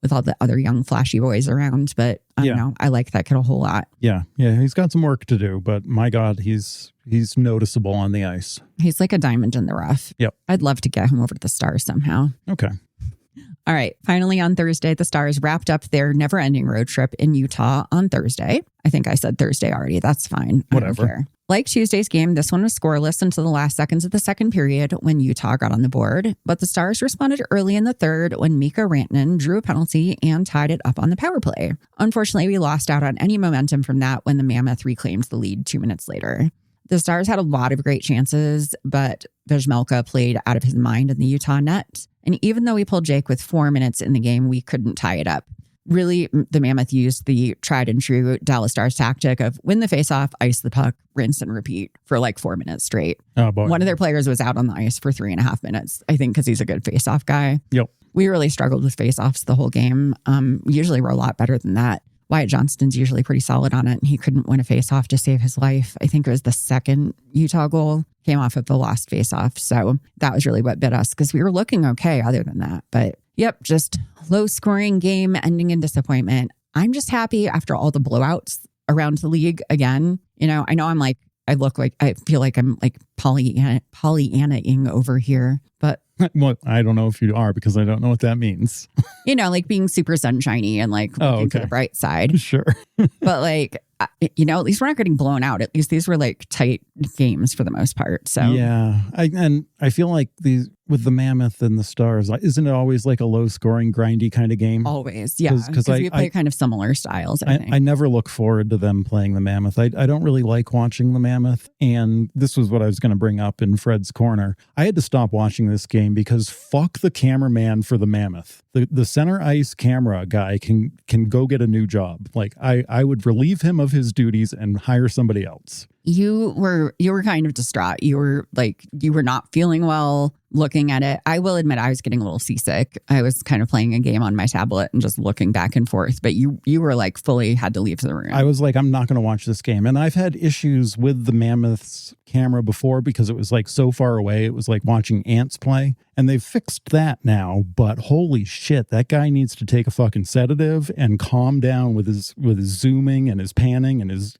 with all the other young flashy boys around. But I don't know. I like that kid a whole lot. Yeah. Yeah. He's got some work to do, but my God, he's noticeable on the ice. He's like a diamond in the rough. Yep. I'd love to get him over to the Stars somehow. Okay. All right. Finally, on Thursday, the Stars wrapped up their never-ending road trip in Utah on Thursday. I think I said Thursday already. That's fine. Whatever. I don't care. Like Tuesday's game, this one was scoreless until the last seconds of the second period when Utah got on the board. But the Stars responded early in the third when Mika Rantanen drew a penalty and tied it up on the power play. Unfortunately, we lost out on any momentum from that when the Mammoth reclaimed the lead 2 minutes later. The Stars had a lot of great chances, but Vejmelka played out of his mind in the Utah net. And even though we pulled Jake with 4 minutes in the game, we couldn't tie it up. Really, the Mammoth used the tried and true Dallas Stars tactic of win the faceoff, ice the puck, rinse and repeat for like 4 minutes straight. Oh, boy. One of their players was out on the ice for 3.5 minutes, I think, because he's a good faceoff guy. Yep. We really struggled with faceoffs the whole game. Usually we're a lot better than that. Wyatt Johnston's usually pretty solid on it, and he couldn't win a faceoff to save his life. I think it was the second Utah goal came off of the lost faceoff. So that was really what bit us because we were looking okay other than that. But yep, just low scoring game ending in disappointment. I'm just happy after all the blowouts around the league again. I know I feel like I'm like Pollyanna-ing over here, but well, I don't know if you are because I don't know what that means. Like being super sunshiny and like looking for the bright side. Sure. But like, at least we're not getting blown out. At least these were like tight games for the most part. So yeah, I feel like these with the Mammoth and the Stars, isn't it always like a low scoring, grindy kind of game? Always, yeah. Because we play kind of similar styles. I think. I never look forward to them playing the Mammoth. I don't really like watching the Mammoth, and this was what I was going to bring up in Fred's Corner. I had to stop watching this game because fuck the cameraman for the Mammoth. The center ice camera guy can go get a new job. Like I would relieve him of his duties and hire somebody else. You were kind of distraught. You were not feeling well looking at it. I will admit I was getting a little seasick. I was kind of playing a game on my tablet and just looking back and forth. But you were like fully had to leave the room. I was like, I'm not going to watch this game. And I've had issues with the Mammoth's camera before because it was like so far away. It was like watching ants play. And they've fixed that now. But holy shit, that guy needs to take a fucking sedative and calm down with his zooming and his panning and his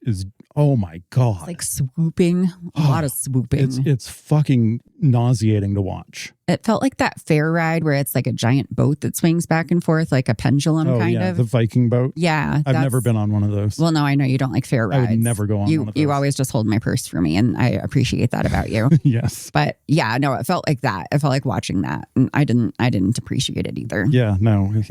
oh my God. It's like swooping, a lot of swooping. It's fucking nauseating to watch. It felt like that fair ride where it's like a giant boat that swings back and forth like a pendulum kind of. The Viking boat. Yeah. I've never been on one of those. Well, no, I know you don't like fair rides. I would never go on one of those. You always just hold my purse for me, and I appreciate that about you. Yes. But yeah, no, it felt like that. It felt like watching that. And I didn't appreciate it either. Yeah, no.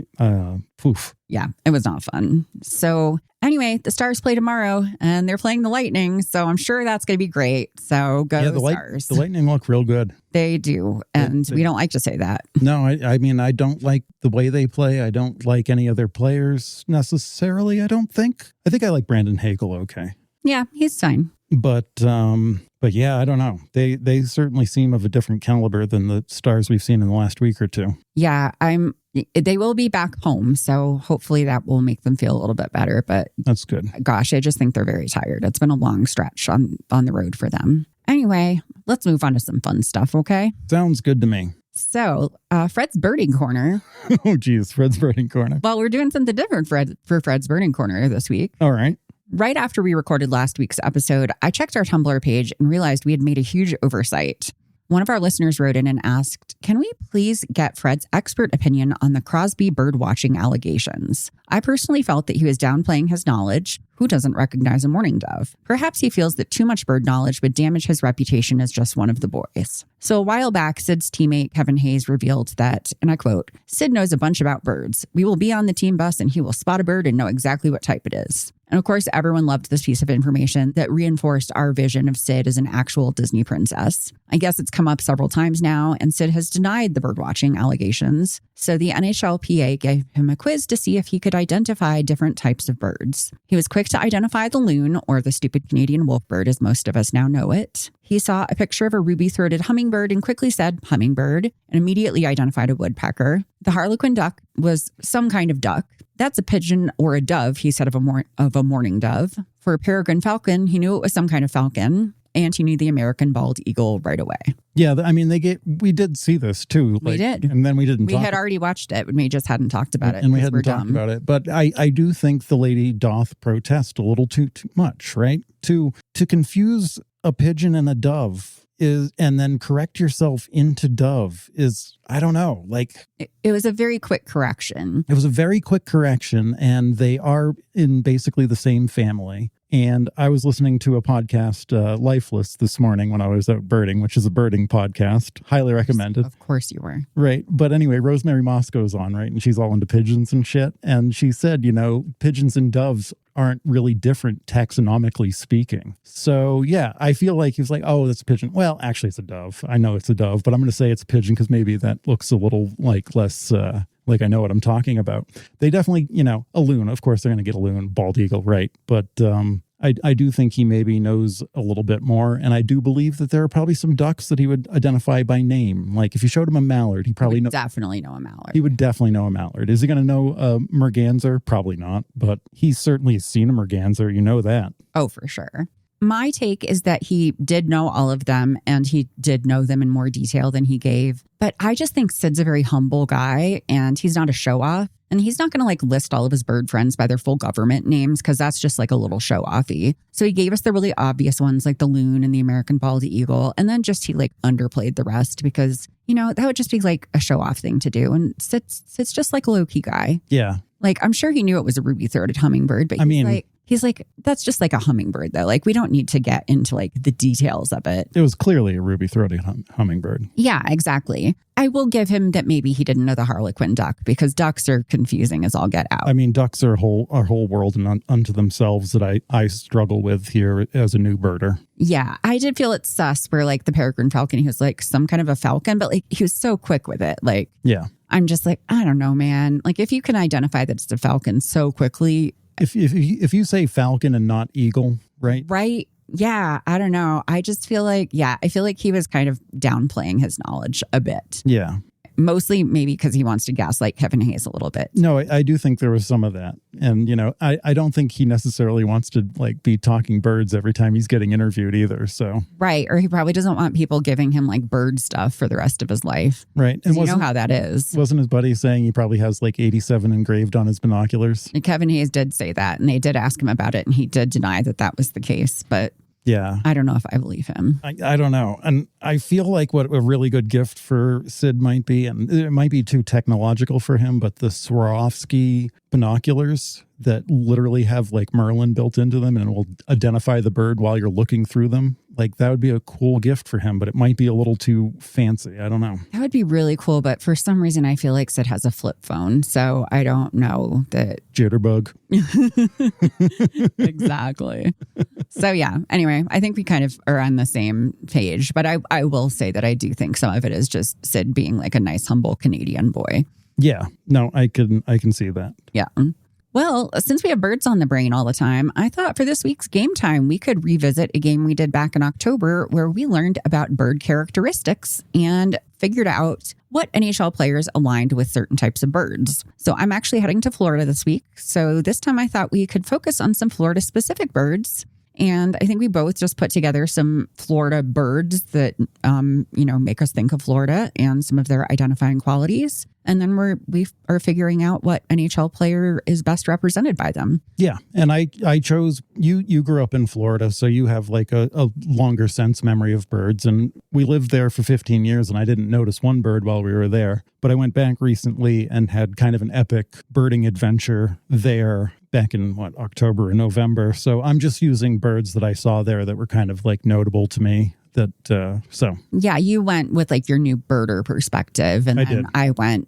Poof. Yeah, it was not fun. So anyway, the Stars play tomorrow and they're playing the Lightning. So I'm sure that's going to be great. So go Stars. The Lightning look real good. They do. And we don't like to say that. No, I mean, I don't like the way they play. I don't like any other players necessarily, I don't think. I think I like Brandon Hagel okay. Yeah, he's fine. But yeah, I don't know. They certainly seem of a different caliber than the stars we've seen in the last week or two. Yeah, they will be back home, so hopefully that will make them feel a little bit better. But that's good. Gosh, I just think they're very tired. It's been a long stretch on the road for them. Anyway, let's move on to some fun stuff, okay? Sounds good to me. So, Fred's Birding Corner. Oh, geez, Fred's Birding Corner. Well, we're doing something different for Fred's Birding Corner this week. All right. Right after we recorded last week's episode, I checked our Tumblr page and realized we had made a huge oversight. One of our listeners wrote in and asked, can we please get Fred's expert opinion on the Crosby birdwatching allegations? I personally felt that he was downplaying his knowledge. Who doesn't recognize a mourning dove? Perhaps he feels that too much bird knowledge would damage his reputation as just one of the boys. So a while back, Sid's teammate Kevin Hayes revealed that, and I quote, Sid knows a bunch about birds. We will be on the team bus and he will spot a bird and know exactly what type it is. And of course, everyone loved this piece of information that reinforced our vision of Sid as an actual Disney princess. I guess it's come up several times now, and Sid has denied the birdwatching allegations. So the NHLPA gave him a quiz to see if he could identify different types of birds. He was quick to identify the loon, or the stupid Canadian wolfbird as most of us now know it. He saw a picture of a ruby-throated hummingbird and quickly said hummingbird, and immediately identified a woodpecker. The harlequin duck was some kind of duck. That's a pigeon or a dove, he said of a mourning dove. For a peregrine falcon, he knew it was some kind of falcon, and he knew the American bald eagle right away. Yeah, I mean, we did see this too. We did. And then we didn't We had already watched it, we just hadn't talked about it. And we hadn't talked about it. But I do think the lady doth protest a little too much, right? To confuse a pigeon and a dove and then correct yourself into dove is, I don't know, like... It was a very quick correction. It was a very quick correction, and they are in basically the same family. And I was listening to a podcast, Lifeless, this morning when I was out birding, which is a birding podcast. Highly recommended. Of course you were. Right. But anyway, Rosemary Moscow's on, right? And she's all into pigeons and shit. And she said, pigeons and doves aren't really different taxonomically speaking. So yeah, I feel like he was like, oh, that's a pigeon. Well, actually it's a dove. I know it's a dove, but I'm going to say it's a pigeon because maybe that looks a little like less... like I know what I'm talking about. They definitely, a loon. Of course, they're going to get a loon, bald eagle, right? But I do think he maybe knows a little bit more. And I do believe that there are probably some ducks that he would identify by name. Like if you showed him a mallard, he probably definitely know a mallard. He would definitely know a mallard. Is he going to know a merganser? Probably not. But he's certainly seen a merganser. You know that. Oh, for sure. My take is that he did know all of them and he did know them in more detail than he gave. But I just think Sid's a very humble guy and he's not a show off. And he's not going to list all of his bird friends by their full government names because that's just a little show offy. So he gave us the really obvious ones like the loon and the American bald eagle. And then he underplayed the rest because, that would just be a show off thing to do. And Sid's just a low key guy. Yeah. I'm sure he knew it was a ruby throated hummingbird, but he's that's just a hummingbird though. We don't need to get into the details of it. It was clearly a ruby-throated hummingbird. Yeah, exactly. I will give him that maybe he didn't know the harlequin duck because ducks are confusing as all get out. I mean, ducks are a whole world unto themselves that I struggle with here as a new birder. Yeah, I did feel it sus where the peregrine falcon, he was some kind of a falcon, but he was so quick with it. Yeah. I'm just I don't know, man. If you can identify that it's a falcon so quickly. If you say falcon and not eagle, right? Right. Yeah. I don't know. I just feel I feel he was kind of downplaying his knowledge a bit. Yeah. Mostly maybe because he wants to gaslight Kevin Hayes a little bit. No, I do think there was some of that. And, I don't think he necessarily wants to be talking birds every time he's getting interviewed either. So. Right. Or he probably doesn't want people giving him bird stuff for the rest of his life. Right. And you know how that is. Wasn't his buddy saying he probably has 87 engraved on his binoculars? And Kevin Hayes did say that. And they did ask him about it. And he did deny that was the case. But yeah, I don't know if I believe him. I don't know. And I feel what a really good gift for Sid might be, and it might be too technological for him, but the Swarovski binoculars that literally have Merlin built into them and will identify the bird while you're looking through them. That would be a cool gift for him, but it might be a little too fancy. I don't know. That would be really cool, but for some reason I feel Sid has a flip phone, so I don't know that. Jitterbug. Exactly. So yeah, anyway, I think we kind of are on the same page, but I will say that I do think some of it is just Sid being a nice, humble Canadian boy. Yeah, no, I can see that. Yeah. Well, since we have birds on the brain all the time, I thought for this week's game time, we could revisit a game we did back in October where we learned about bird characteristics and figured out what NHL players aligned with certain types of birds. So I'm actually heading to Florida this week. So this time I thought we could focus on some Florida-specific birds. And I think we both just put together some Florida birds that, make us think of Florida and some of their identifying qualities. And then we are figuring out what NHL player is best represented by them. Yeah. And I chose, you grew up in Florida, so you have like a longer sense memory of birds. And we lived there for 15 years and I didn't notice one bird while we were there. But I went back recently and had kind of an epic birding adventure there back in October and November. So I'm just using birds that I saw there that were kind of like notable to me. Yeah, you went with like your new birder perspective, and then I went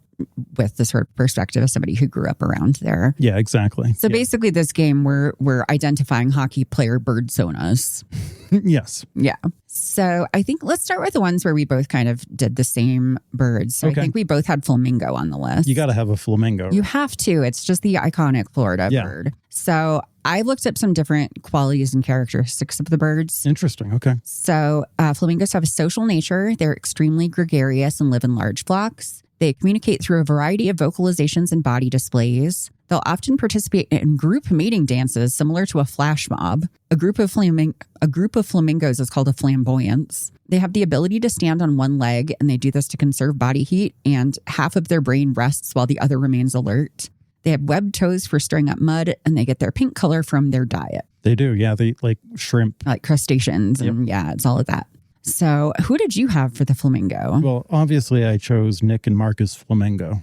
with the sort of perspective of somebody who grew up around there. Yeah, exactly. So basically this game we're identifying hockey player birdsonas. Yes. Yeah. So I think let's start with the ones where we both kind of did the same birds. So I think we both had flamingo on the list. You got to have a flamingo. You have to. It's just the iconic Florida bird. So I looked up some different qualities and characteristics of the birds. Interesting. Okay. So flamingos have a social nature. They're extremely gregarious and live in large flocks. They communicate through a variety of vocalizations and body displays. They'll often participate in group mating dances similar to a flash mob. A group of flamingos is called a flamboyance. They have the ability to stand on one leg, and they do this to conserve body heat, and half of their brain rests while the other remains alert. They have webbed toes for stirring up mud, and they get their pink color from their diet. They do, yeah. They like shrimp. Like crustaceans, and it's all of that. So who did you have for the flamingo? Well, obviously I chose Nick and Marcus Flamingo.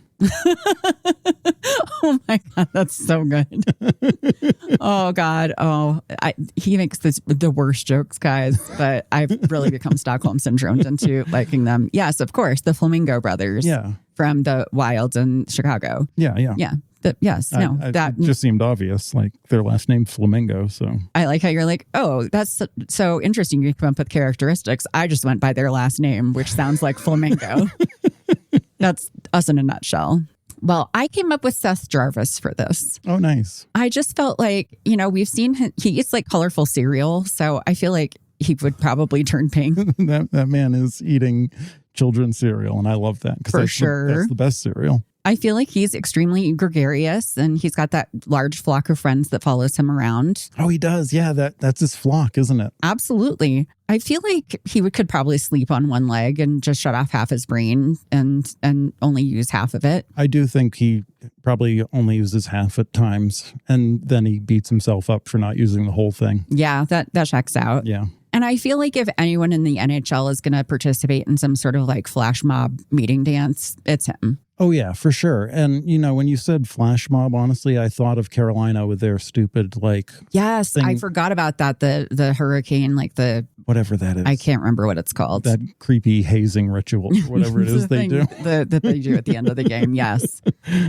Oh my God, that's so good. Oh God. He makes the worst jokes, guys, but I've really become Stockholm syndromed into liking them. Yes, of course, the Flamingo brothers from the Wild in Chicago. Yeah. It just seemed obvious, like their last name Flamingo. So I like how you're like, oh, that's so interesting. You come up with characteristics. I just went by their last name, which sounds like flamingo. That's us in a nutshell. Well, I came up with Seth Jarvis for this. Oh, nice. I just felt like, we've seen him, he eats like colorful cereal. So I feel like he would probably turn pink. that man is eating children's cereal. And I love that. For sure. That's the best cereal. I feel like he's extremely gregarious, and he's got that large flock of friends that follows him around. Oh, he does. Yeah, that's his flock, isn't it? Absolutely. I feel like he could probably sleep on one leg and just shut off half his brain and only use half of it. I do think he probably only uses half at times, and then he beats himself up for not using the whole thing. Yeah, that checks out. Yeah. And I feel like if anyone in the NHL is going to participate in some sort of like flash mob meeting dance, it's him. Oh, yeah, for sure. And, when you said flash mob, honestly, I thought of Carolina with their stupid, Yes, thing. I forgot about that. The hurricane, whatever that is. I can't remember what it's called. That creepy hazing ritual, or whatever it is they do. That they do at the end of the game, yes.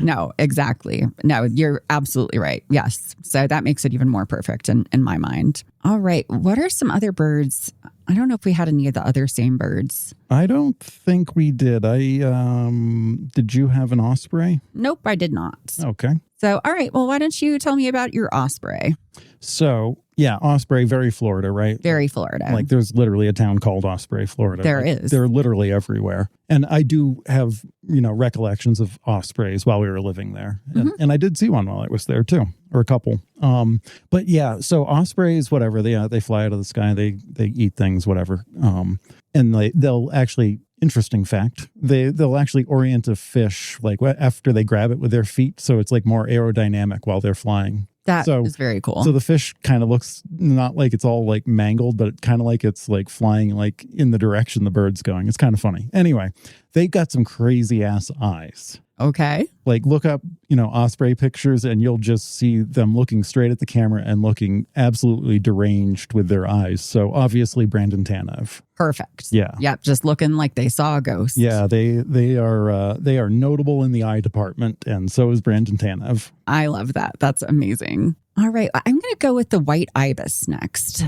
No, exactly. No, you're absolutely right. Yes. So that makes it even more perfect in my mind. All right. What are some other birds? I don't know if we had any of the other same birds. I don't think we did. Did you have an osprey? Nope, I did not. Okay. So, all right. Well, why don't you tell me about your osprey? So, yeah, Osprey, very Florida, right? Very Florida. Like there's literally a town called Osprey, Florida. There is. They're literally everywhere. And I do have, recollections of ospreys while we were living there. And I did see one while I was there too, or a couple. But yeah, so ospreys, whatever, they fly out of the sky, they eat things, whatever. And they'll actually, interesting fact, they'll actually orient a fish like after they grab it with their feet. So it's like more aerodynamic while they're flying. That is very cool. So the fish kind of looks not like it's all like mangled, but kind of like it's like flying like in the direction the bird's going. It's kind of funny. Anyway, they got some crazy ass eyes. Okay. Like look up, osprey pictures and you'll just see them looking straight at the camera and looking absolutely deranged with their eyes. So obviously Brandon Tanev. Perfect. Yeah. Yep. Just looking like they saw a ghost. Yeah. They are notable in the eye department. And so is Brandon Tanev. I love that. That's amazing. All right. I'm going to go with the white ibis next.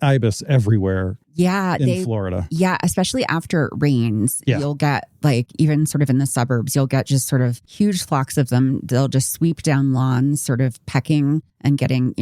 Ibis everywhere. Yeah. In Florida. Yeah. Especially after it rains, you'll get like, even sort of in the suburbs, you'll get just sort of huge flocks of them. They'll just sweep down lawns, sort of pecking and getting,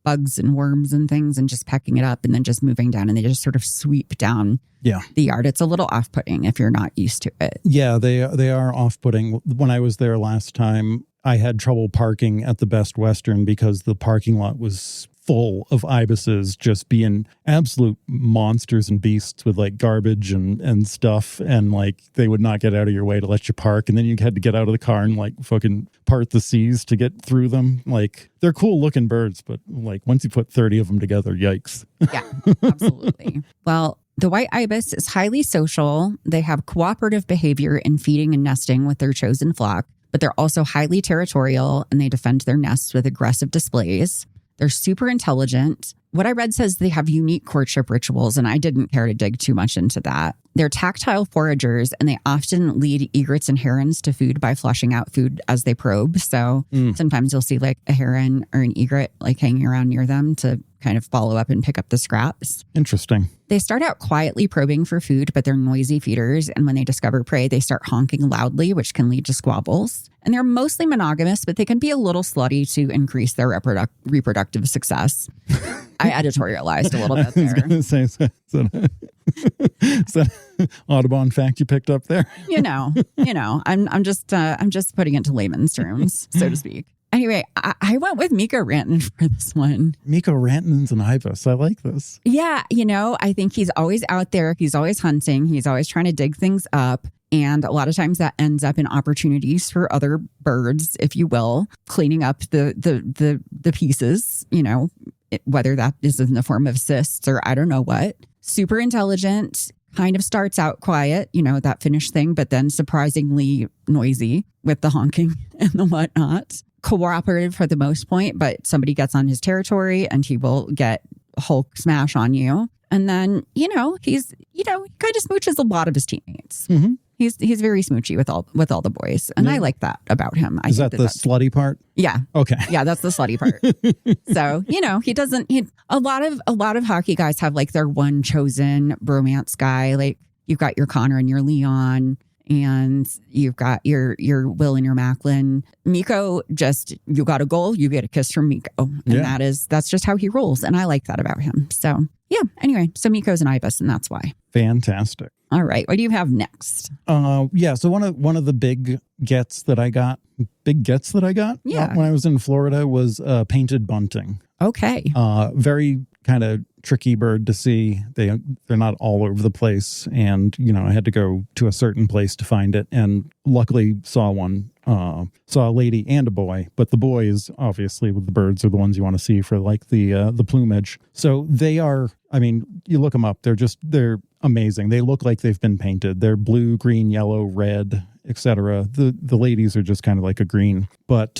bugs and worms and things and just pecking it up and then just moving down, and they just sort of sweep down the yard. It's a little off-putting if you're not used to it. Yeah, they are off-putting. When I was there last time, I had trouble parking at the Best Western because the parking lot was full of ibises just being absolute monsters and beasts with like garbage and stuff, and like they would not get out of your way to let you park, and then you had to get out of the car and like fucking part the seas to get through them. Like, they're cool looking birds, but like once you put 30 of them together, yikes. Yeah, absolutely. Well, the white ibis is highly social. They have cooperative behavior in feeding and nesting with their chosen flock, but they're also highly territorial, and they defend their nests with aggressive displays. They're super intelligent. What I read says they have unique courtship rituals, and I didn't care to dig too much into that. They're tactile foragers, and they often lead egrets and herons to food by flushing out food as they probe. So sometimes you'll see like a heron or an egret like hanging around near them to kind of follow up and pick up the scraps. Interesting. They start out quietly probing for food, but they're noisy feeders. And when they discover prey, they start honking loudly, which can lead to squabbles. And they're mostly monogamous, but they can be a little slutty to increase their reproductive success. I editorialized a little bit there. I was going to say, is that Audubon fact you picked up there? I'm just putting it to layman's terms, so to speak. Anyway, I went with Miko Rantanen for this one. Miko Rantanen's an ibis. I like this. Yeah, I think he's always out there. He's always hunting. He's always trying to dig things up. And a lot of times that ends up in opportunities for other birds, if you will, cleaning up the pieces, whether that is in the form of cysts or I don't know what. Super intelligent, kind of starts out quiet, that finished thing, but then surprisingly noisy with the honking and the whatnot. Cooperative for the most point, but somebody gets on his territory and he will get Hulk smash on you. And then, he's, he kind of smooches a lot of his teammates. Mm-hmm. He's very smoochy with all the boys. And I like that about him. Is that the slutty part? Yeah. Okay. Yeah, that's the slutty part. So, a lot of hockey guys have like their one chosen bromance guy. Like you've got your Connor and your Leon, and you've got your Will and your Macklin. Miko, just, you got a goal, you get a kiss from Miko. And that's just how he rolls. And I like that about him. So yeah, anyway, so Miko's an ibis, and that's why. Fantastic. All right. What do you have next? So one of the big gets that I got when I was in Florida was painted bunting. Okay. Very kind of tricky bird to see. They're not all over the place, and I had to go to a certain place to find it, and luckily saw one. Saw a lady and a boy, but the boys, obviously, with the birds, are the ones you want to see for like the plumage. So they are, you look them up, they're amazing. They look like they've been painted. They're blue, green, yellow, red, etc. The ladies are just kind of like a green, but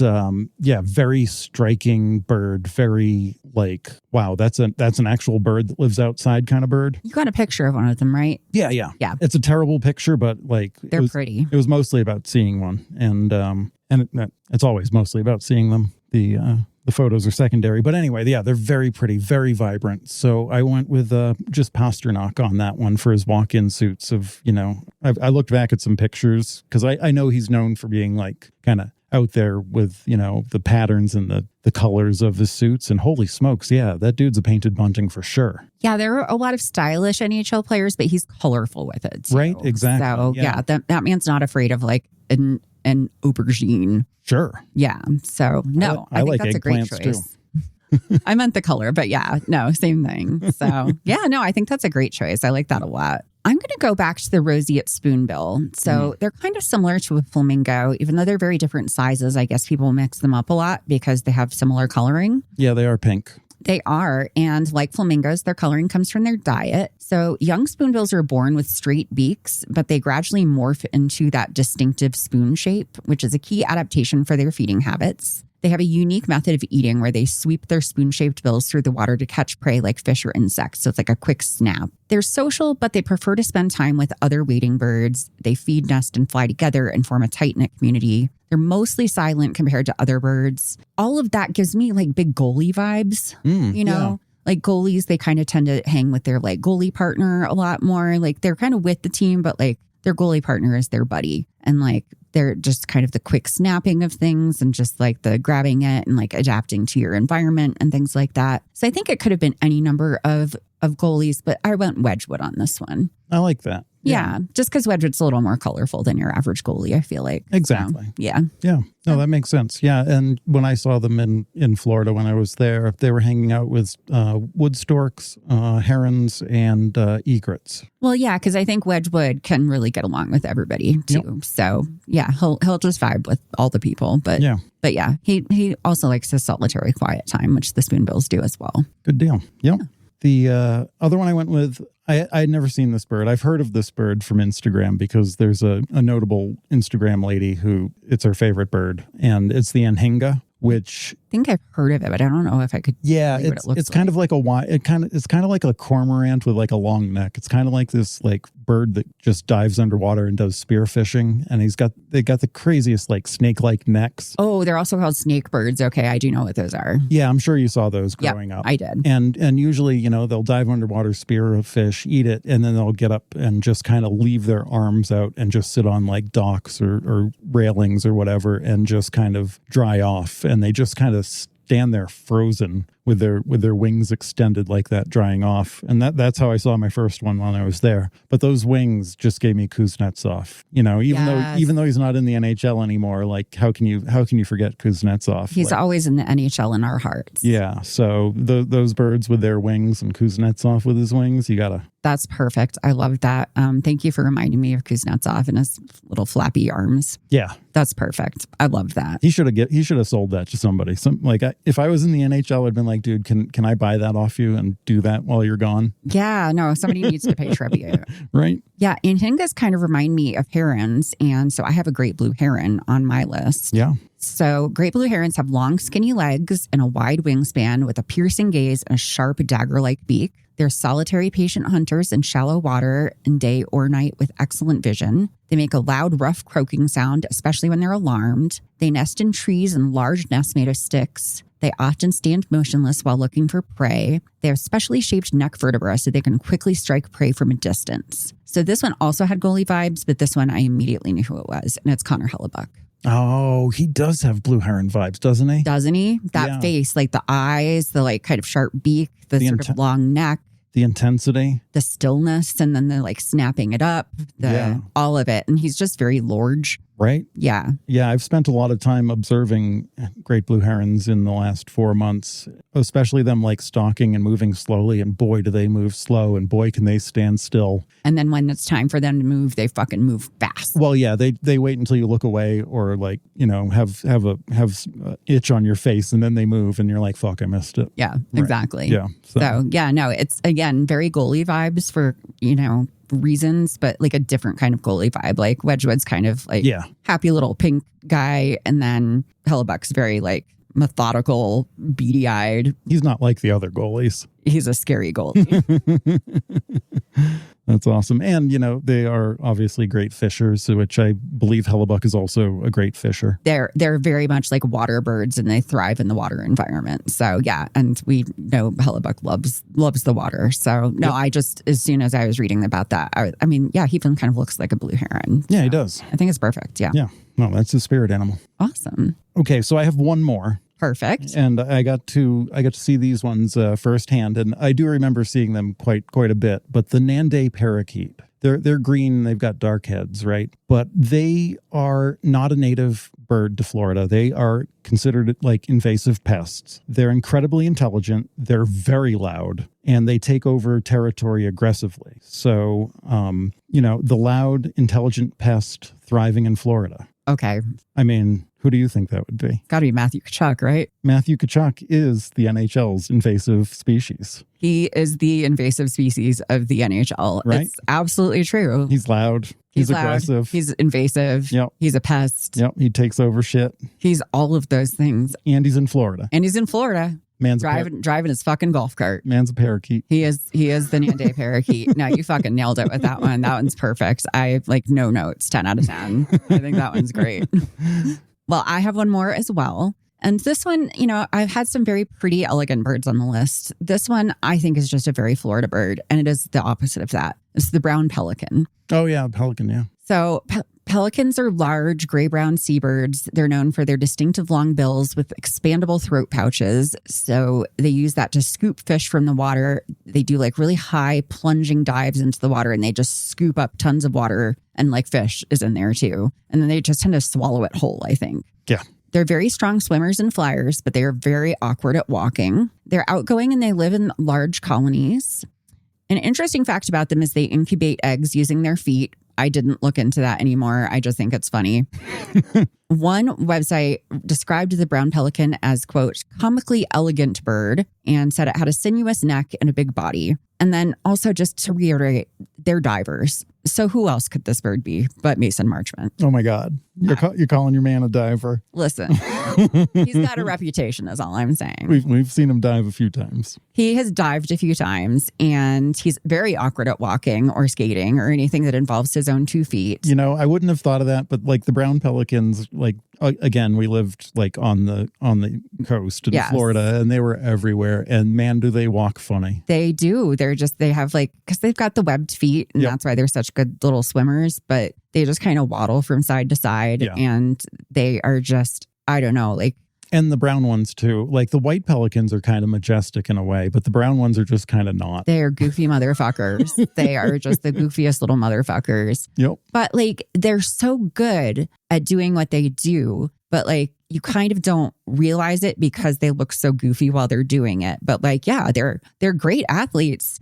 very striking bird. Very like, wow, that's an actual bird that lives outside kind of bird. You got a picture of one of them, right? Yeah. It's a terrible picture, but like they're pretty. It was mostly about seeing one, and it's always mostly about seeing them. The photos are secondary. But anyway, they're very pretty, very vibrant. So I went with just Pasternak on that one for his walk-in suits of, I looked back at some pictures because I know he's known for being like kind of out there with, the patterns and the colors of his suits. And holy smokes, that dude's a painted bunting for sure. Yeah, there are a lot of stylish NHL players, but he's colorful with it too. Right, exactly. So that man's not afraid of like an aubergine. Sure. Yeah. So no, I think like that's a great choice. I meant the color, but same thing. So I think that's a great choice. I like that a lot. I'm going to go back to the roseate spoonbill. So they're kind of similar to a flamingo, even though they're very different sizes. I guess people mix them up a lot because they have similar coloring. Yeah, they are pink. They are. And like flamingos, their coloring comes from their diet. So young spoonbills are born with straight beaks, but they gradually morph into that distinctive spoon shape, which is a key adaptation for their feeding habits. They have a unique method of eating where they sweep their spoon-shaped bills through the water to catch prey like fish or insects. So it's like a quick snap. They're social, but they prefer to spend time with other wading birds. They feed, nest, and fly together and form a tight-knit community. They're mostly silent compared to other birds. All of that gives me like big goalie vibes, you know? Yeah. Like goalies, they kind of tend to hang with their like goalie partner a lot more. Like they're kind of with the team, but like their goalie partner is their buddy. And like they're just kind of the quick snapping of things and just like the grabbing it and like adapting to your environment and things like that. So I think it could have been any number of goalies, but I went Wedgwood on this one. I like that. Yeah, just because Wedgwood's a little more colorful than your average goalie, I feel like. Exactly. So, yeah. Yeah. No, that makes sense. Yeah. And when I saw them in Florida when I was there, they were hanging out with wood storks, herons, and egrets. Well, yeah, because I think Wedgwood can really get along with everybody too. Yep. So yeah, he'll just vibe with all the people. But yeah, he also likes his solitary quiet time, which the spoonbills do as well. Good deal. Yep. Yeah. The other one I went with, I had never seen this bird. I've heard of this bird from Instagram because there's a notable Instagram lady who it's her favorite bird, and it's the anhinga, which I think I've heard of it, but I don't know if I could. Yeah, it's kind of like it's kind of like a cormorant with like a long neck. It's kind of like this like bird that just dives underwater and does spear fishing, and they got the craziest like snake-like necks. Oh, they're also called snake birds. Okay, I do know what those are. Yeah, I'm sure you saw those growing up. I did. And usually, you know, they'll dive underwater, spear a fish, eat it, and then they'll get up and just kind of leave their arms out and just sit on like docks or railings or whatever and just kind of dry off. And they just kind of stand there frozen with their wings extended like that, drying off. And that's how I saw my first one when I was there. But those wings just gave me Kuznetsov. You know, even though he's not in the NHL anymore, like how can you forget Kuznetsov? He's always in the NHL in our hearts. Yeah. So those birds with their wings and Kuznetsov with his wings, you gotta. That's perfect. I love that. Thank you for reminding me of Kuznetsov and his little flappy arms. Yeah. That's perfect. I love that. He should have sold that to somebody. If I was in the NHL, I would have been like, dude, can I buy that off you and do that while you're gone? Yeah, no, somebody needs to pay tribute. Right? Yeah, anhingas kind of remind me of herons. And so I have a great blue heron on my list. Yeah. So great blue herons have long, skinny legs and a wide wingspan with a piercing gaze and a sharp dagger-like beak. They're solitary patient hunters in shallow water and day or night with excellent vision. They make a loud, rough croaking sound, especially when they're alarmed. They nest in trees in large nests made of sticks. They often stand motionless while looking for prey. They have specially shaped neck vertebrae so they can quickly strike prey from a distance. So this one also had goalie vibes, but this one I immediately knew who it was, and it's Connor Hellebuck. Oh, he does have blue heron vibes, doesn't he? Doesn't he? That face, like the eyes, the like kind of sharp beak, the sort of long neck. The intensity. The stillness, and then the like snapping it up, all of it. And he's just very large. Right? Yeah. Yeah, I've spent a lot of time observing great blue herons in the last 4 months, especially them like stalking and moving slowly. And boy, do they move slow, and boy, can they stand still. And then when it's time for them to move, they fucking move fast. Well, yeah, they wait until you look away or like, you know, have a itch on your face, and then they move and you're like, fuck, I missed it. Yeah, exactly. Right. Yeah. So yeah, no, it's again, very goalie vibes for, you know, reasons, but like a different kind of goalie vibe. Like Wedgwood's kind of like happy little pink guy, and then Hellebuck's very like methodical, beady-eyed. He's not like the other goalies. He's a scary goalie. That's awesome. And, you know, they are obviously great fishers, which I believe Hellebuck is also a great fisher. They're very much like water birds, and they thrive in the water environment. So, yeah. And we know Hellebuck loves the water. So, no, I just, as soon as I was reading about that, I mean, yeah, he even kind of looks like a blue heron. Yeah, he does. I think it's perfect. Yeah. Yeah. No, that's his spirit animal. Awesome. Okay. So I have one more. Perfect. And I got to see these ones firsthand, and I do remember seeing them quite a bit. But the Nande parakeet, they're green, they've got dark heads, right? But they are not a native bird to Florida. They are considered like invasive pests. They're incredibly intelligent. They're very loud, and they take over territory aggressively. So, you know, the loud, intelligent pest thriving in Florida. Okay. I mean, who do you think that would be? Got to be Matthew Tkachuk, right? Matthew Tkachuk is the NHL's invasive species. He is the invasive species of the NHL. Right? It's absolutely true. He's loud. He's loud, aggressive. He's invasive. Yep. He's a pest. Yep. He takes over shit. He's all of those things. And he's in Florida. Man's driving his fucking golf cart. Man's a parakeet. He is the Nande parakeet. No, you fucking nailed it with that one. That one's perfect. I have no notes, 10 out of 10. I think that one's great. Well, I have one more as well. And this one, I've had some very pretty, elegant birds on the list. This one, I think, is just a very Florida bird. And it is the opposite of that. It's the brown pelican. Oh, yeah. Pelican, yeah. So pelicans are large gray-brown seabirds. They're known for their distinctive long bills with expandable throat pouches. So they use that to scoop fish from the water. They do really high plunging dives into the water and they just scoop up tons of water and fish is in there too. And then they just tend to swallow it whole, I think. Yeah. They're very strong swimmers and flyers, but they are very awkward at walking. They're outgoing and they live in large colonies. An interesting fact about them is they incubate eggs using their feet. I didn't look into that anymore. I just think it's funny. One website described the brown pelican as, quote, comically elegant bird and said it had a sinuous neck and a big body. And then also just to reiterate, they're divers. So who else could this bird be but Mason Marchment? Oh, my God. You're calling your man a diver. Listen, he's got a reputation is all I'm saying. We've seen him dive a few times. He has dived a few times and he's very awkward at walking or skating or anything that involves his own 2 feet. I wouldn't have thought of that, but the brown pelicans, again, we lived on the coast in Florida and they were everywhere. And man, do they walk funny. They do. They have because they've got the webbed feet and that's why they're such good little swimmers, but they just kind of waddle from side to side and they are just, I don't know, and the brown ones too. The white pelicans are kind of majestic in a way, but the brown ones are just kind of not. They are goofy motherfuckers. They are just the goofiest little motherfuckers. Yep. But they're so good at doing what they do, but you kind of don't realize it because they look so goofy while they're doing it. But they're great athletes.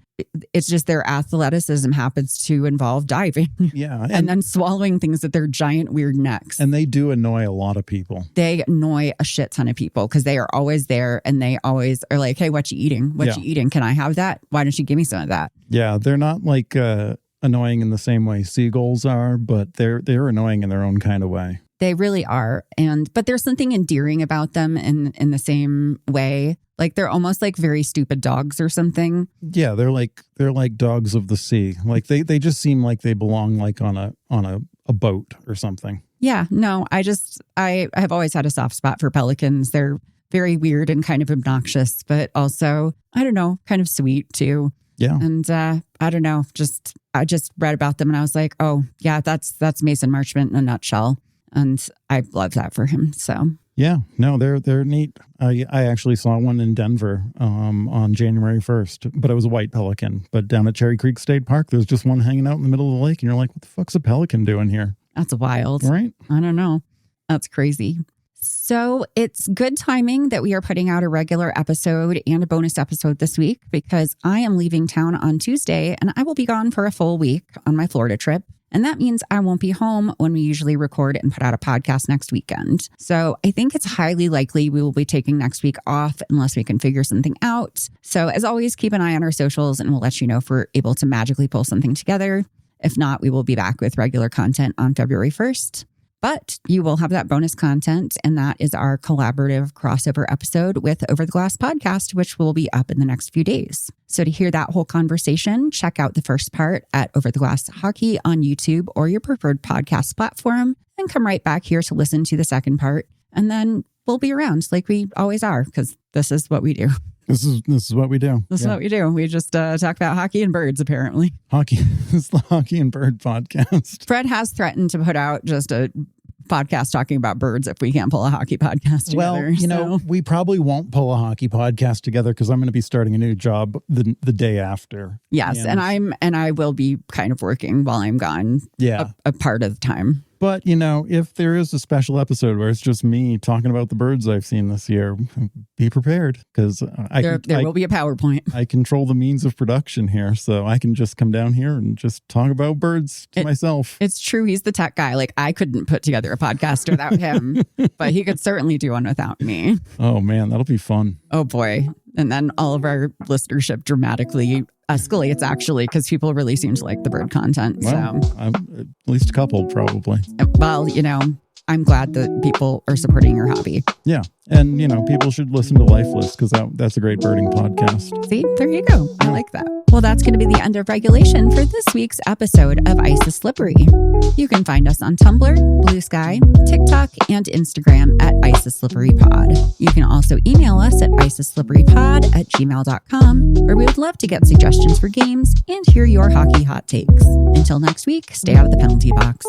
It's just their athleticism happens to involve diving. Yeah. And then swallowing things with their giant weird necks. And they do annoy a lot of people. They annoy a shit ton of people because they are always there and they always are hey, what you eating? What you eating? Can I have that? Why don't you give me some of that? Yeah. They're not annoying in the same way seagulls are, but they're annoying in their own kind of way. They really are. But there's something endearing about them in the same way. They're almost very stupid dogs or something. Yeah, they're like dogs of the sea. They just seem like they belong on a boat or something. Yeah, no, I have always had a soft spot for pelicans. They're very weird and kind of obnoxious, but also, I don't know, kind of sweet too. Yeah. And I don't know, I just read about them and I was like, oh yeah, that's Mason Marchment in a nutshell. And I love that for him. So yeah, no, they're neat. I actually saw one in Denver on January 1st, but it was a white pelican. But down at Cherry Creek State Park, there's just one hanging out in the middle of the lake. And you're like, what the fuck's a pelican doing here? That's wild. Right? I don't know. That's crazy. So it's good timing that we are putting out a regular episode and a bonus episode this week because I am leaving town on Tuesday and I will be gone for a full week on my Florida trip. And that means I won't be home when we usually record and put out a podcast next weekend. So I think it's highly likely we will be taking next week off unless we can figure something out. So as always, keep an eye on our socials and we'll let you know if we're able to magically pull something together. If not, we will be back with regular content on February 1st. But you will have that bonus content, and that is our collaborative crossover episode with Over the Glass podcast, which will be up in the next few days. So to hear that whole conversation, check out the first part at Over the Glass Hockey on YouTube or your preferred podcast platform, and come right back here to listen to the second part. And then we'll be around like we always are, because this is what we do. This is what we do. This is what we do. We just talk about hockey and birds, apparently. Hockey is the Hockey and Bird podcast. Fred has threatened to put out just a podcast talking about birds if we can't pull a hockey podcast together. Well, we probably won't pull a hockey podcast together because I'm going to be starting a new job the day after. Yes, and I will be kind of working while I'm gone. Yeah, a part of the time. But, if there is a special episode where it's just me talking about the birds I've seen this year, be prepared, because there will be a PowerPoint. I control the means of production here, so I can just come down here and just talk about birds to myself. It's true. He's the tech guy. Like, I couldn't put together a podcast without him, but he could certainly do one without me. Oh, man, that'll be fun. Oh, boy. And then all of our listenership dramatically escalates, actually, because people really seem to like the bird content. Well, so at least a couple, probably. Well, I'm glad that people are supporting your hobby. Yeah. And, people should listen to Lifeless, because that's a great birding podcast. See, there you go. I like that. Well, that's going to be the end of regulation for this week's episode of Ice is Slippery. You can find us on Tumblr, Blue Sky, TikTok, and Instagram at Ice is Slippery Pod. You can also email us at iceisslipperypod@gmail.com, where we would love to get suggestions for games and hear your hockey hot takes. Until next week, stay out of the penalty box.